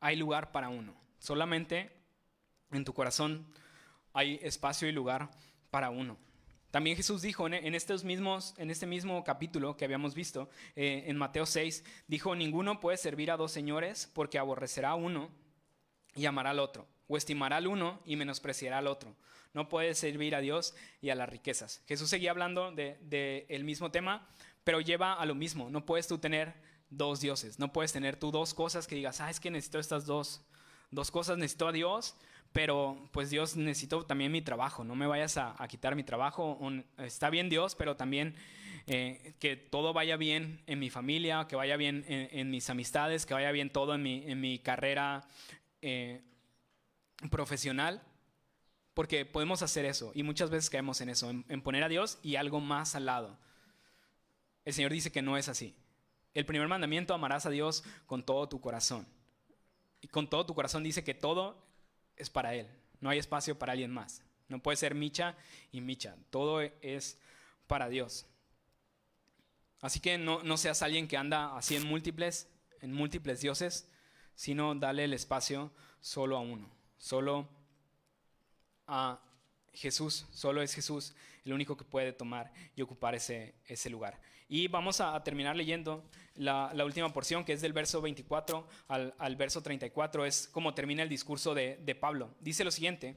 hay lugar para uno. Solamente en tu corazón hay espacio y lugar para uno. También Jesús dijo en este mismo capítulo que habíamos visto, en Mateo 6, dijo, ninguno puede servir a dos señores porque aborrecerá a uno y amará al otro, o estimará al uno y menospreciará al otro. No puedes servir a Dios y a las riquezas. Jesús seguía hablando del mismo tema, pero lleva a lo mismo. No puedes tú tener dos dioses. No puedes tener tú dos cosas que digas, es que necesito estas dos cosas, necesito a Dios, pero pues Dios, necesito también mi trabajo, no me vayas a quitar mi trabajo. Está bien Dios, pero también que todo vaya bien en mi familia, que vaya bien en mis amistades, que vaya bien todo en mi carrera profesional, porque podemos hacer eso y muchas veces caemos en eso, en poner a Dios y algo más al lado. El Señor dice que no es así. El primer mandamiento, amarás a Dios con todo tu corazón. Y con todo tu corazón dice que todo es para Él. No hay espacio para alguien más. No puede ser micha y micha. Todo es para Dios. Así que no seas alguien que anda así en múltiples dioses, sino dale el espacio solo a uno. Solo a Jesús. Solo es Jesús el único que puede tomar y ocupar ese lugar. Y vamos a terminar leyendo la última porción, que es del verso 24 al verso 34, es como termina el discurso de Pablo. Dice lo siguiente: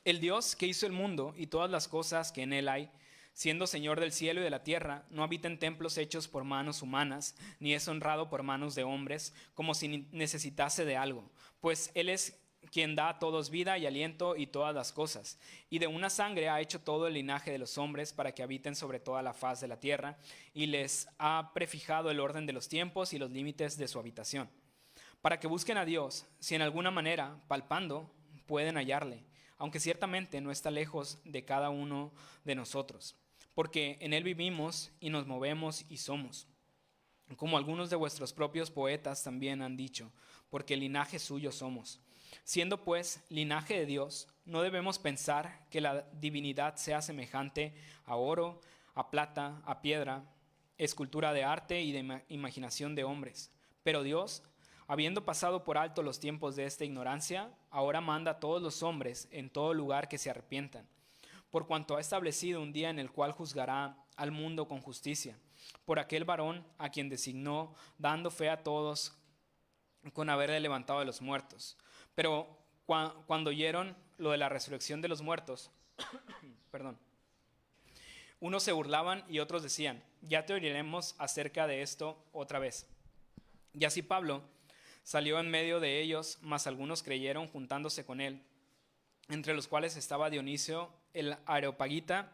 el Dios que hizo el mundo y todas las cosas que en él hay, siendo Señor del cielo y de la tierra, no habita en templos hechos por manos humanas, ni es honrado por manos de hombres, como si necesitase de algo, pues Él es quien da a todos vida y aliento y todas las cosas, y de una sangre ha hecho todo el linaje de los hombres para que habiten sobre toda la faz de la tierra, y les ha prefijado el orden de los tiempos y los límites de su habitación, para que busquen a Dios, si en alguna manera, palpando, pueden hallarle, aunque ciertamente no está lejos de cada uno de nosotros, porque en Él vivimos y nos movemos y somos, como algunos de vuestros propios poetas también han dicho, porque linaje suyo somos. Siendo pues linaje de Dios, no debemos pensar que la divinidad sea semejante a oro, a plata, a piedra, escultura de arte y de imaginación de hombres. Pero Dios, habiendo pasado por alto los tiempos de esta ignorancia, ahora manda a todos los hombres en todo lugar que se arrepientan, por cuanto ha establecido un día en el cual juzgará al mundo con justicia, por aquel varón a quien designó, dando fe a todos con haberle levantado de los muertos. Pero cuando oyeron lo de la resurrección de los muertos, perdón, unos se burlaban y otros decían: ya te oiremos acerca de esto otra vez. Y así Pablo salió en medio de ellos, mas algunos creyeron juntándose con él, entre los cuales estaba Dionisio el Areopagita,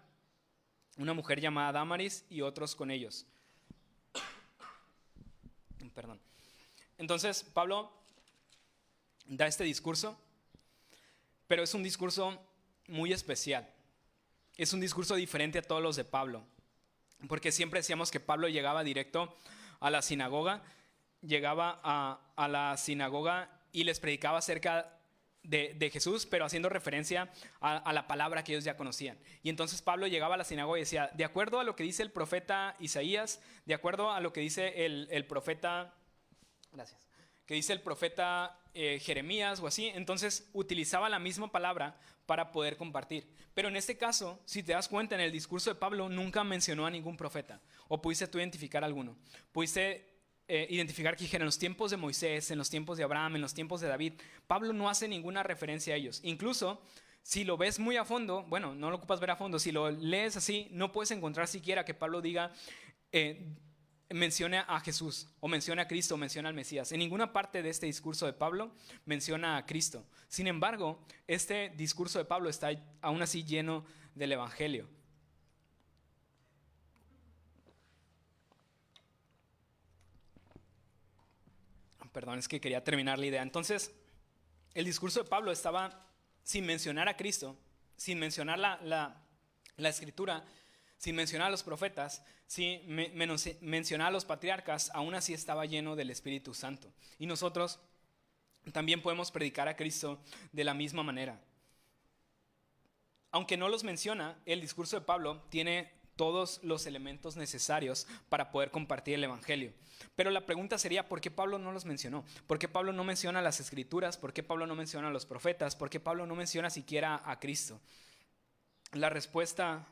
una mujer llamada Dámaris y otros con ellos. Perdón. Entonces Pablo da este discurso, pero es un discurso muy especial. Es un discurso diferente a todos los de Pablo, porque siempre decíamos que Pablo llegaba directo a la sinagoga, llegaba a la sinagoga y les predicaba acerca de Jesús, pero haciendo referencia a la palabra que ellos ya conocían. Y entonces Pablo llegaba a la sinagoga y decía: de acuerdo a lo que dice el profeta Isaías, de acuerdo a lo que dice el profeta, gracias, que dice el profeta Jeremías o así, entonces utilizaba la misma palabra para poder compartir. Pero en este caso, si te das cuenta, en el discurso de Pablo nunca mencionó a ningún profeta, o pudiste tú identificar alguno. Pudiste identificar que en los tiempos de Moisés, en los tiempos de Abraham, en los tiempos de David, Pablo no hace ninguna referencia a ellos. Incluso si lo ves muy a fondo, bueno, no lo ocupas ver a fondo, si lo lees así, no puedes encontrar siquiera que Pablo diga, menciona a Jesús, o menciona a Cristo, o menciona al Mesías. En ninguna parte de este discurso de Pablo menciona a Cristo. Sin embargo, este discurso de Pablo está aún así lleno del Evangelio. Perdón, es que quería terminar la idea. Entonces, el discurso de Pablo estaba sin mencionar a Cristo, sin mencionar la Escritura, sin mencionar a los profetas, sin mencionar a los patriarcas, aún así estaba lleno del Espíritu Santo. Y nosotros también podemos predicar a Cristo de la misma manera. Aunque no los menciona, el discurso de Pablo tiene todos los elementos necesarios para poder compartir el Evangelio. Pero la pregunta sería, ¿por qué Pablo no los mencionó? ¿Por qué Pablo no menciona las Escrituras? ¿Por qué Pablo no menciona a los profetas? ¿Por qué Pablo no menciona siquiera a Cristo? La respuesta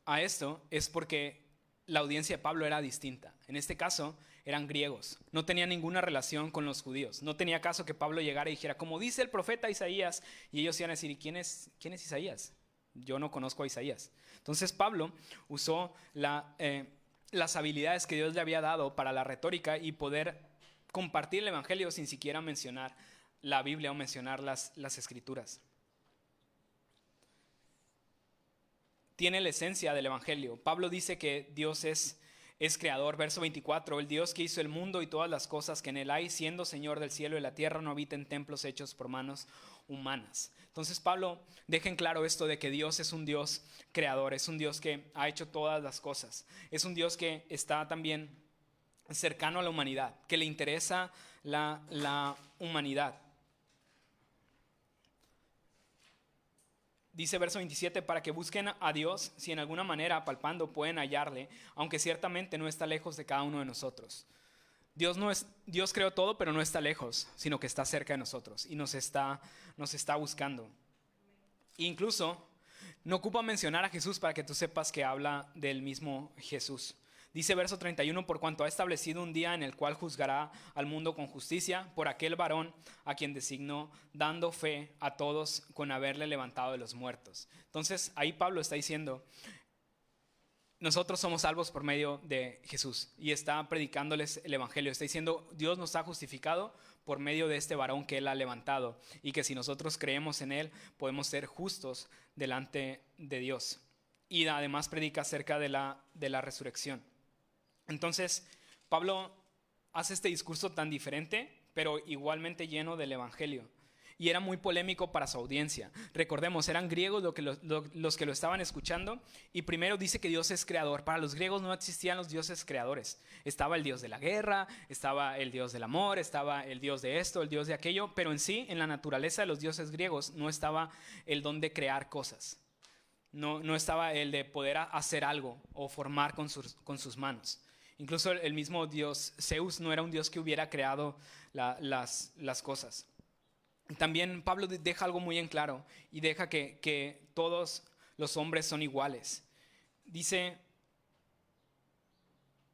a esto es porque la audiencia de Pablo era distinta. En este caso, eran griegos. No tenían ninguna relación con los judíos. No tenía caso que Pablo llegara y dijera, como dice el profeta Isaías, y ellos iban a decir, ¿y quién es Isaías? Yo no conozco a Isaías. Entonces Pablo usó las habilidades que Dios le había dado para la retórica y poder compartir el Evangelio sin siquiera mencionar la Biblia o mencionar las Escrituras. Tiene la esencia del Evangelio. Pablo dice que Dios es creador. Verso 24, el Dios que hizo el mundo y todas las cosas que en él hay, siendo Señor del cielo y la tierra, no habita en templos hechos por manos humanas. Entonces Pablo deja en claro esto de que Dios es un Dios creador, es un Dios que ha hecho todas las cosas, es un Dios que está también cercano a la humanidad, que le interesa la humanidad. Dice verso 27, para que busquen a Dios, si en alguna manera palpando pueden hallarle, aunque ciertamente no está lejos de cada uno de nosotros. Dios creó todo, pero no está lejos, sino que está cerca de nosotros y nos está buscando. Incluso no ocupa mencionar a Jesús para que tú sepas que habla del mismo Jesús. Dice verso 31, por cuanto ha establecido un día en el cual juzgará al mundo con justicia por aquel varón a quien designó, dando fe a todos con haberle levantado de los muertos. Entonces ahí Pablo está diciendo, nosotros somos salvos por medio de Jesús, y está predicándoles el evangelio. Está diciendo, Dios nos ha justificado por medio de este varón que él ha levantado, y que si nosotros creemos en él podemos ser justos delante de Dios. Y además predica acerca de la resurrección. Entonces Pablo hace este discurso tan diferente, pero igualmente lleno del evangelio. Y era muy polémico para su audiencia. Recordemos, eran griegos los que lo estaban escuchando. Y primero dice que Dios es creador. Para los griegos no existían los dioses creadores. Estaba el Dios de la guerra, estaba el Dios del amor, estaba el Dios de esto, el Dios de aquello. Pero en sí, en la naturaleza de los dioses griegos, no estaba el don de crear cosas. No estaba el de poder hacer algo o formar con sus manos. Incluso el mismo Dios Zeus no era un Dios que hubiera creado las cosas. También Pablo deja algo muy en claro y deja que todos los hombres son iguales. Dice,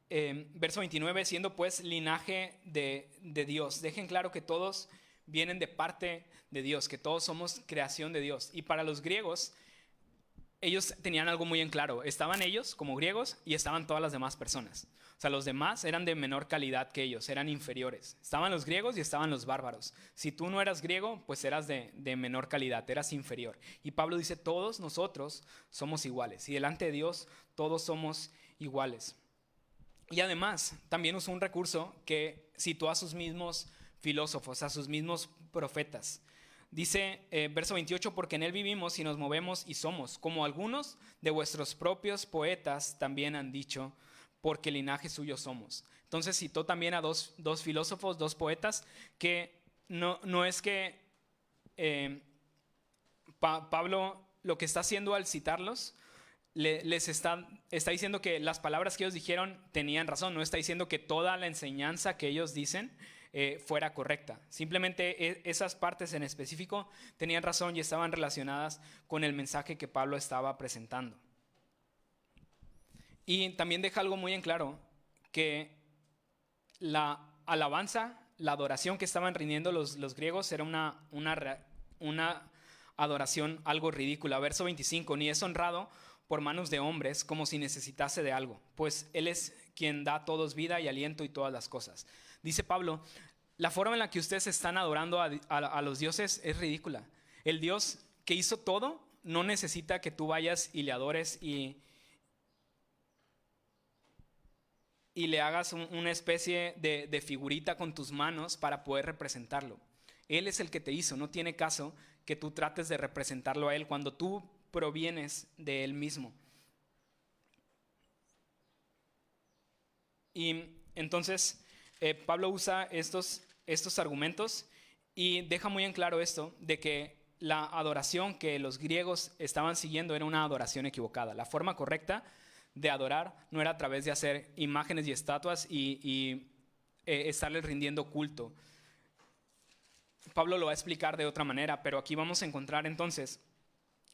verso 29, siendo pues linaje de Dios. Dejen claro que todos vienen de parte de Dios, que todos somos creación de Dios. Y para los griegos, ellos tenían algo muy en claro. Estaban ellos como griegos y estaban todas las demás personas. O sea, los demás eran de menor calidad que ellos, eran inferiores. Estaban los griegos y estaban los bárbaros. Si tú no eras griego, pues eras de menor calidad, eras inferior. Y Pablo dice, todos nosotros somos iguales. Y delante de Dios, todos somos iguales. Y además, también usó un recurso que citó a sus mismos filósofos, a sus mismos profetas. Dice, verso 28, porque en él vivimos y nos movemos y somos, como algunos de vuestros propios poetas también han dicho, porque linaje suyo somos. Entonces citó también a dos filósofos, dos poetas, que no es que Pablo lo que está haciendo al citarlos, les está diciendo que las palabras que ellos dijeron tenían razón, no está diciendo que toda la enseñanza que ellos dicen fuera correcta. Simplemente esas partes en específico tenían razón y estaban relacionadas con el mensaje que Pablo estaba presentando. Y también deja algo muy en claro, que la alabanza, la adoración que estaban rindiendo los griegos era una adoración algo ridícula. Verso 25, ni es honrado por manos de hombres como si necesitase de algo, pues Él es quien da a todos vida y aliento y todas las cosas. Dice Pablo, la forma en la que ustedes están adorando a los dioses es ridícula. El Dios que hizo todo no necesita que tú vayas y le adores y le hagas una especie de figurita con tus manos para poder representarlo. Él es el que te hizo, no tiene caso que tú trates de representarlo a Él cuando tú provienes de Él mismo. Y entonces Pablo usa estos argumentos y deja muy en claro esto, de que la adoración que los griegos estaban siguiendo era una adoración equivocada. La forma correcta de adorar no era a través de hacer imágenes y estatuas y estarles rindiendo culto. Pablo lo va a explicar de otra manera, pero aquí vamos a encontrar entonces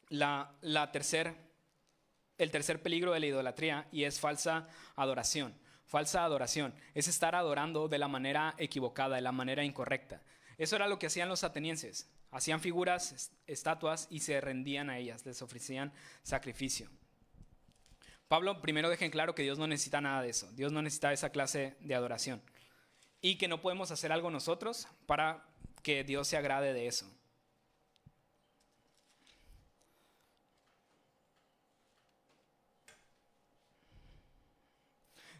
el tercer peligro de la idolatría, y es falsa adoración. Falsa adoración es estar adorando de la manera equivocada, de la manera incorrecta. Eso era lo que hacían los atenienses. Hacían figuras, estatuas y se rendían a ellas, les ofrecían sacrificio. Pablo primero deja en claro que Dios no necesita nada de eso. Dios no necesita esa clase de adoración. Y que no podemos hacer algo nosotros para que Dios se agrade de eso.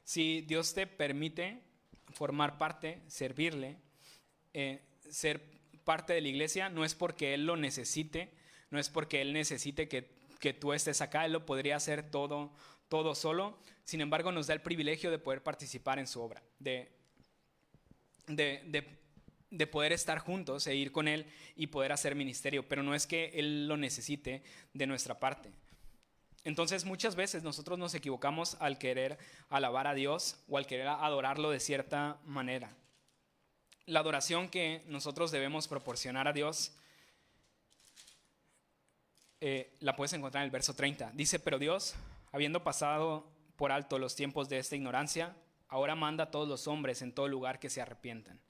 Si Dios te permite formar parte, servirle, ser parte de la iglesia, no es porque Él lo necesite, no es porque Él necesite que tú estés acá. Él lo podría hacer todo solo. Sin embargo, nos da el privilegio de poder participar en su obra, de poder estar juntos e ir con Él y poder hacer ministerio, pero no es que Él lo necesite de nuestra parte. Entonces muchas veces nosotros nos equivocamos al querer alabar a Dios o al querer adorarlo de cierta manera. La adoración que nosotros debemos proporcionar a Dios la puedes encontrar en el verso 30. Dice, pero Dios, habiendo pasado por alto los tiempos de esta ignorancia, ahora manda a todos los hombres en todo lugar que se arrepientan.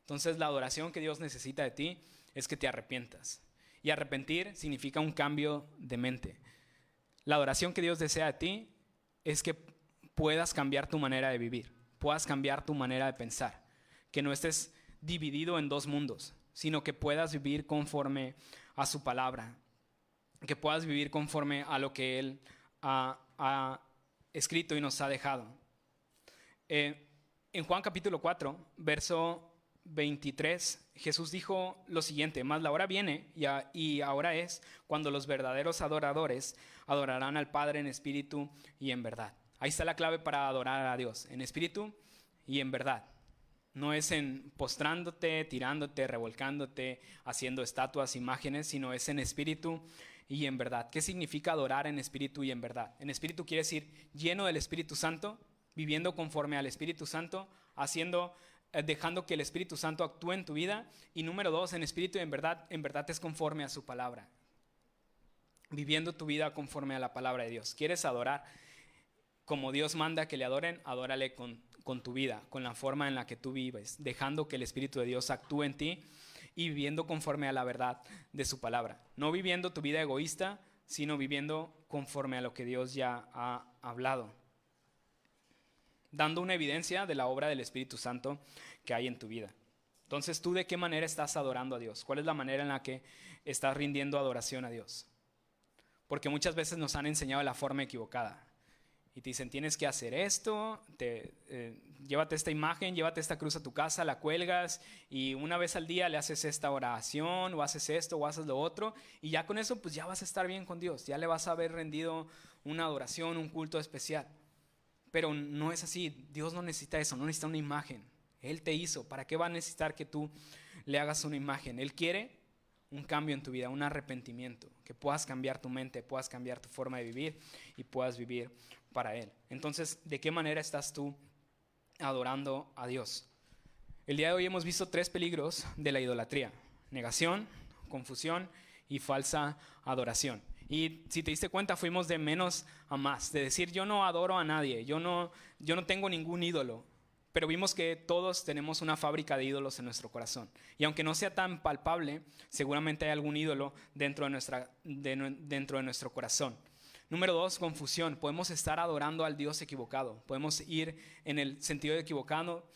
Entonces la adoración que Dios necesita de ti es que te arrepientas. Y arrepentir significa un cambio de mente. La adoración que Dios desea de ti es que puedas cambiar tu manera de vivir, puedas cambiar tu manera de pensar, que no estés dividido en dos mundos, sino que puedas vivir conforme a su palabra, que puedas vivir conforme a lo que Él ha escrito y nos ha dejado. En Juan capítulo 4, verso 23, Jesús dijo lo siguiente: mas la hora viene y ahora es cuando los verdaderos adoradores adorarán al Padre en espíritu y en verdad. Ahí está la clave para adorar a Dios, en espíritu y en verdad. No es en postrándote, tirándote, revolcándote, haciendo estatuas, imágenes, sino es en espíritu y en verdad. ¿Qué significa adorar en espíritu y en verdad? En espíritu quiere decir lleno del Espíritu Santo, viviendo conforme al Espíritu Santo, dejando que el Espíritu Santo actúe en tu vida. Y número 2, en espíritu y en verdad es conforme a su palabra, viviendo tu vida conforme a la palabra de Dios. ¿Quieres adorar como Dios manda que le adoren? Adórale con tu vida, con la forma en la que tú vives, dejando que el Espíritu de Dios actúe en ti y viviendo conforme a la verdad de su palabra. No viviendo tu vida egoísta, sino viviendo conforme a lo que Dios ya ha hablado, dando una evidencia de la obra del Espíritu Santo que hay en tu vida. Entonces, ¿tú de qué manera estás adorando a Dios? ¿Cuál es la manera en la que estás rindiendo adoración a Dios? Porque muchas veces nos han enseñado la forma equivocada. Y te dicen, tienes que hacer esto, llévate esta imagen, llévate esta cruz a tu casa, la cuelgas y una vez al día le haces esta oración o haces esto o haces lo otro y ya con eso pues ya vas a estar bien con Dios, ya le vas a haber rendido una adoración, un culto especial. Pero no es así, Dios no necesita eso, no necesita una imagen. Él te hizo, ¿para qué va a necesitar que tú le hagas una imagen? Él quiere un cambio en tu vida, un arrepentimiento, que puedas cambiar tu mente, puedas cambiar tu forma de vivir y puedas vivir para Él. Entonces, ¿de qué manera estás tú adorando a Dios? El día de hoy hemos visto 3 peligros de la idolatría: negación, confusión y falsa adoración. Y si te diste cuenta, fuimos de menos a más, de decir yo no adoro a nadie, yo no tengo ningún ídolo. Pero vimos que todos tenemos una fábrica de ídolos en nuestro corazón. Y aunque no sea tan palpable, seguramente hay algún ídolo dentro de nuestro corazón. Número 2, confusión. Podemos estar adorando al Dios equivocado. Podemos ir en el sentido equivocado,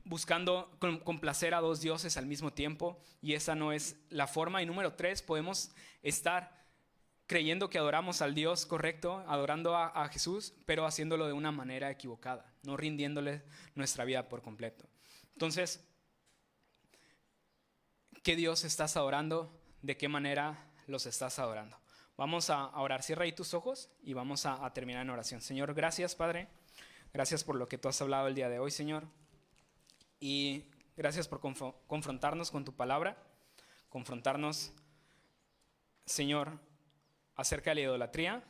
buscando complacer a 2 dioses al mismo tiempo. Y esa no es la forma. Y número 3, podemos estar creyendo que adoramos al Dios correcto, adorando a Jesús, pero haciéndolo de una manera equivocada, no rindiéndole nuestra vida por completo. Entonces, ¿qué Dios estás adorando? ¿De qué manera los estás adorando? Vamos a orar. Cierra ahí tus ojos y vamos a terminar en oración. Señor, gracias, Padre. Gracias por lo que tú has hablado el día de hoy, Señor. Y gracias por confrontarnos con tu palabra, confrontarnos, Señor, acerca de la idolatría.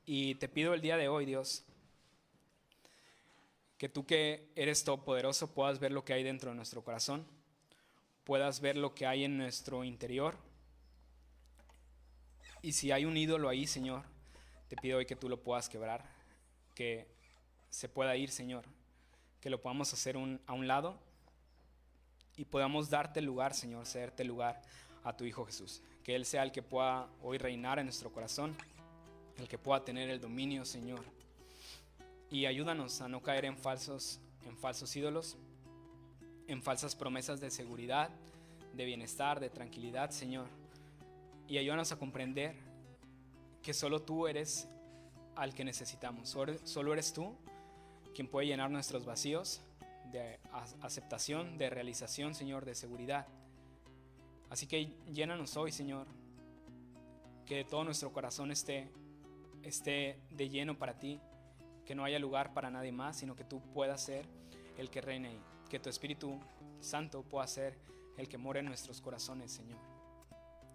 Y te pido el día de hoy, Dios, que tú, que eres todopoderoso, puedas ver lo que hay dentro de nuestro corazón, puedas ver lo que hay en nuestro interior. Y si hay un ídolo ahí, Señor, te pido hoy que tú lo puedas quebrar, que se pueda ir, Señor, que lo podamos hacer a un lado y podamos darte el lugar, Señor, cederte el lugar a tu Hijo Jesús. Que Él sea el que pueda hoy reinar en nuestro corazón, el que pueda tener el dominio, Señor. Y ayúdanos a no caer en falsos ídolos, en falsas promesas de seguridad, de bienestar, de tranquilidad, Señor. Y ayúdanos a comprender que solo tú eres al que necesitamos. Solo eres tú quien puede llenar nuestros vacíos de aceptación, de realización, Señor, de seguridad. Así que llénanos hoy, Señor, que todo nuestro corazón esté de lleno para ti, que no haya lugar para nadie más, sino que tú puedas ser el que reine ahí, que tu Espíritu Santo pueda ser el que more en nuestros corazones, Señor.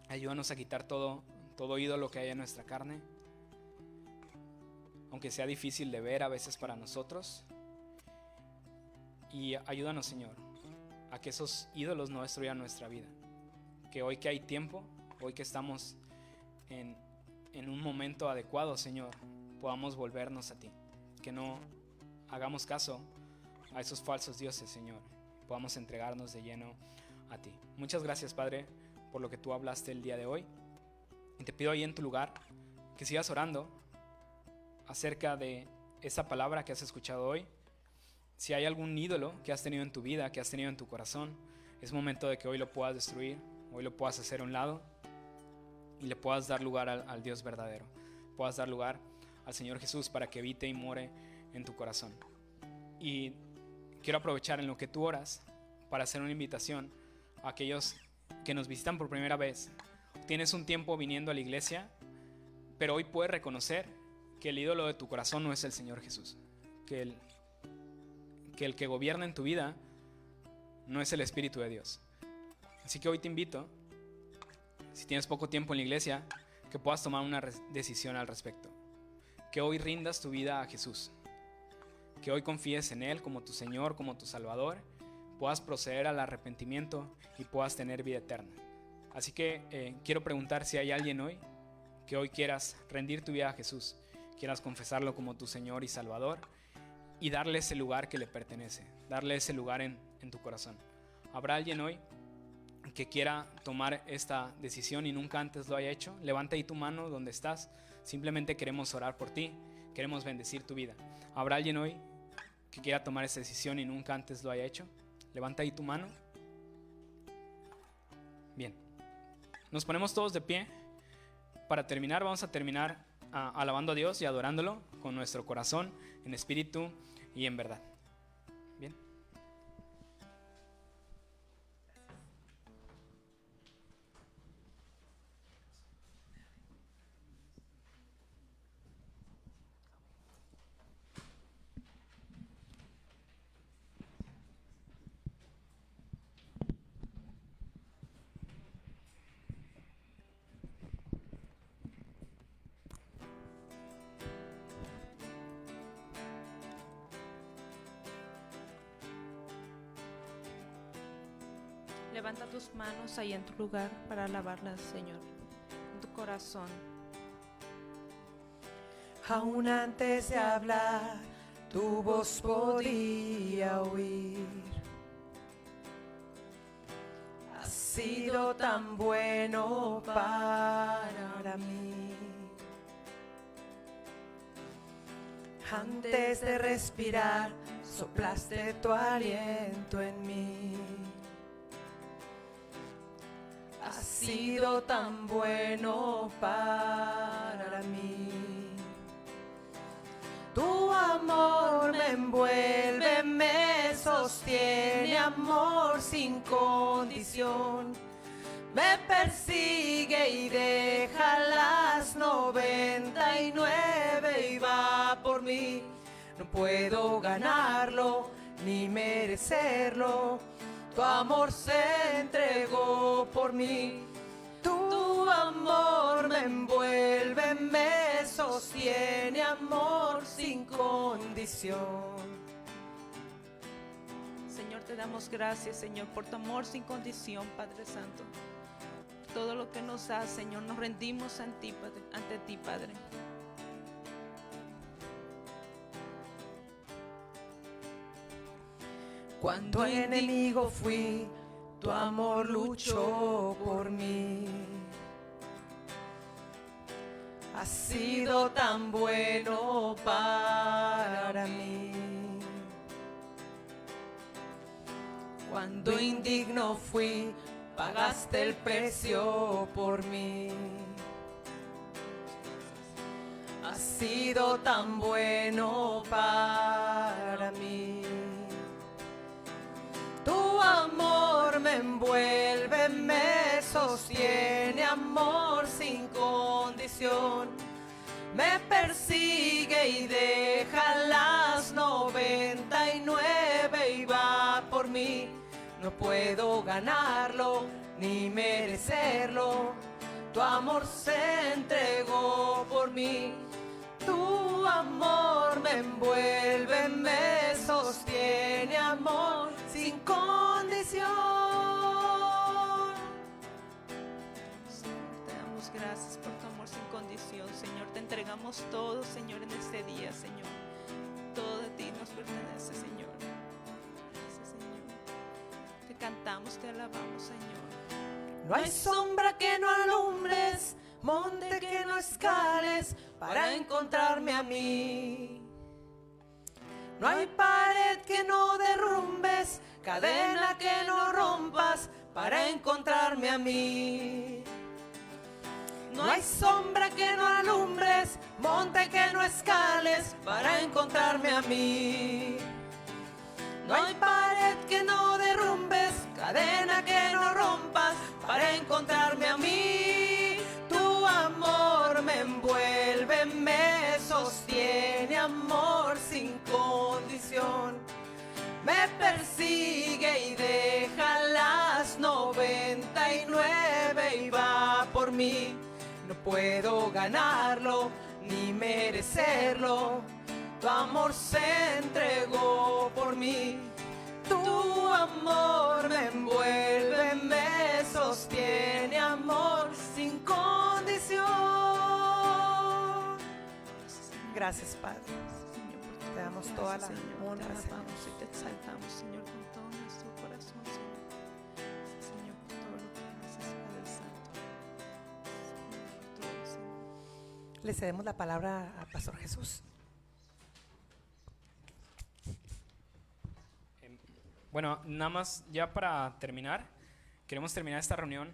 Ayúdanos a quitar todo ídolo que haya en nuestra carne, aunque sea difícil de ver a veces para nosotros. Y ayúdanos, Señor, a que esos ídolos no destruyan nuestra vida. Que hoy que hay tiempo, hoy que estamos en un momento adecuado, Señor, podamos volvernos a ti. que no hagamos caso a esos falsos dioses, Señor. Podamos entregarnos de lleno a ti. Muchas gracias, Padre, por lo que tú hablaste el día de hoy. Y te pido ahí en tu lugar que sigas orando acerca de esa palabra que has escuchado hoy. Si hay algún ídolo que has tenido en tu vida, que has tenido en tu corazón, es momento de que hoy lo puedas destruir, hoy lo puedas hacer a un lado y le puedas dar lugar al Dios verdadero. Puedas dar lugar al Señor Jesús para que habite y more en tu corazón. Y quiero aprovechar en lo que tú oras para hacer una invitación a aquellos que nos visitan por primera vez. Tienes un tiempo viniendo a la iglesia, pero hoy puedes reconocer que el ídolo de tu corazón no es el Señor Jesús, que el que gobierna en tu vida no es el Espíritu de Dios. Así que hoy te invito, si tienes poco tiempo en la iglesia, que puedas tomar una decisión al respecto. Que hoy rindas tu vida a Jesús. Que hoy confíes en Él como tu Señor, como tu Salvador. Puedas proceder al arrepentimiento y puedas tener vida eterna. Así que quiero preguntar si hay alguien hoy que hoy quieras rendir tu vida a Jesús. Quieras confesarlo como tu Señor y Salvador y darle ese lugar que le pertenece. Darle ese lugar en tu corazón. ¿Habrá alguien hoy que quiera tomar esta decisión y nunca antes lo haya hecho? Levanta ahí tu mano donde estás. Simplemente queremos orar por ti, queremos bendecir tu vida. ¿Habrá alguien hoy que quiera tomar esta decisión y nunca antes lo haya hecho? Levanta ahí tu mano. Bien, nos ponemos todos de pie. Para terminar, vamos a terminar alabando a Dios y adorándolo con nuestro corazón, en espíritu y en verdad. Bien. Levanta tus manos ahí en tu lugar para alabarla, Señor, en tu corazón. Aún antes de hablar, tu voz podía oír. Has sido tan bueno para mí. Antes de respirar, soplaste tu aliento en mí. Has sido tan bueno para mí. Tu amor me envuelve, me sostiene, amor sin condición. Me persigue y deja las 99 y va por mí. No puedo ganarlo ni merecerlo. Tu amor se entregó por mí. Tu amor me envuelve, me sostiene, amor sin condición. Señor, te damos gracias, Señor, por tu amor sin condición, Padre Santo. Todo lo que nos das, Señor, nos rendimos ante ti, Padre. Cuando enemigo fui, tu amor luchó por mí. Has sido tan bueno para mí. Cuando indigno fui, pagaste el precio por mí. Has sido tan bueno para mí. Tu amor me envuelve, me sostiene, amor sin condición. Me persigue y deja las 99 y va por mí. No puedo ganarlo ni merecerlo. Tu amor se entregó por mí. Tu amor me envuelve, me sostiene, amor sin condición. Señor, te damos gracias por tu amor sin condición, Señor. Te entregamos todo, Señor, en este día, Señor. pertenece, Señor. Gracias, Señor. Te cantamos, te alabamos, Señor. No hay sombra que no alumbres, monte que no escales para encontrarme a mí. No hay pared que no derrumbes, cadena que no rompas para encontrarme a mí. No hay sombra que no alumbres, monte que no escales para encontrarme a mí. No hay pared que no derrumbes, cadena que no rompas para encontrarme a mí. Tu amor me envuelve, me sostiene, amor sin condición. Me persigue y deja las 99 y va por mí. No puedo ganarlo ni merecerlo. Tu amor se entregó por mí. Tu amor me envuelve, me sostiene, amor sin condición. Gracias, Padre. Señor, por tu Te damos gracia, toda la Señor. honra, Te Señor. alabamos y te exaltamos, Señor, con todo nuestro corazón, Señor. Señor, por todo lo que haces, Padre Santo. Señor, por todo, Señor. Le cedemos la palabra al Pastor Jesús. Bueno, nada más ya para terminar, queremos terminar esta reunión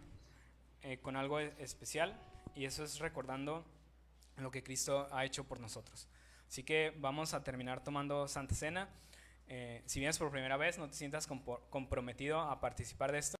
con algo especial, y eso es recordando lo que Cristo ha hecho por nosotros. Así que vamos a terminar tomando Santa Cena. Si vienes por primera vez, no te sientas comprometido a participar de esto.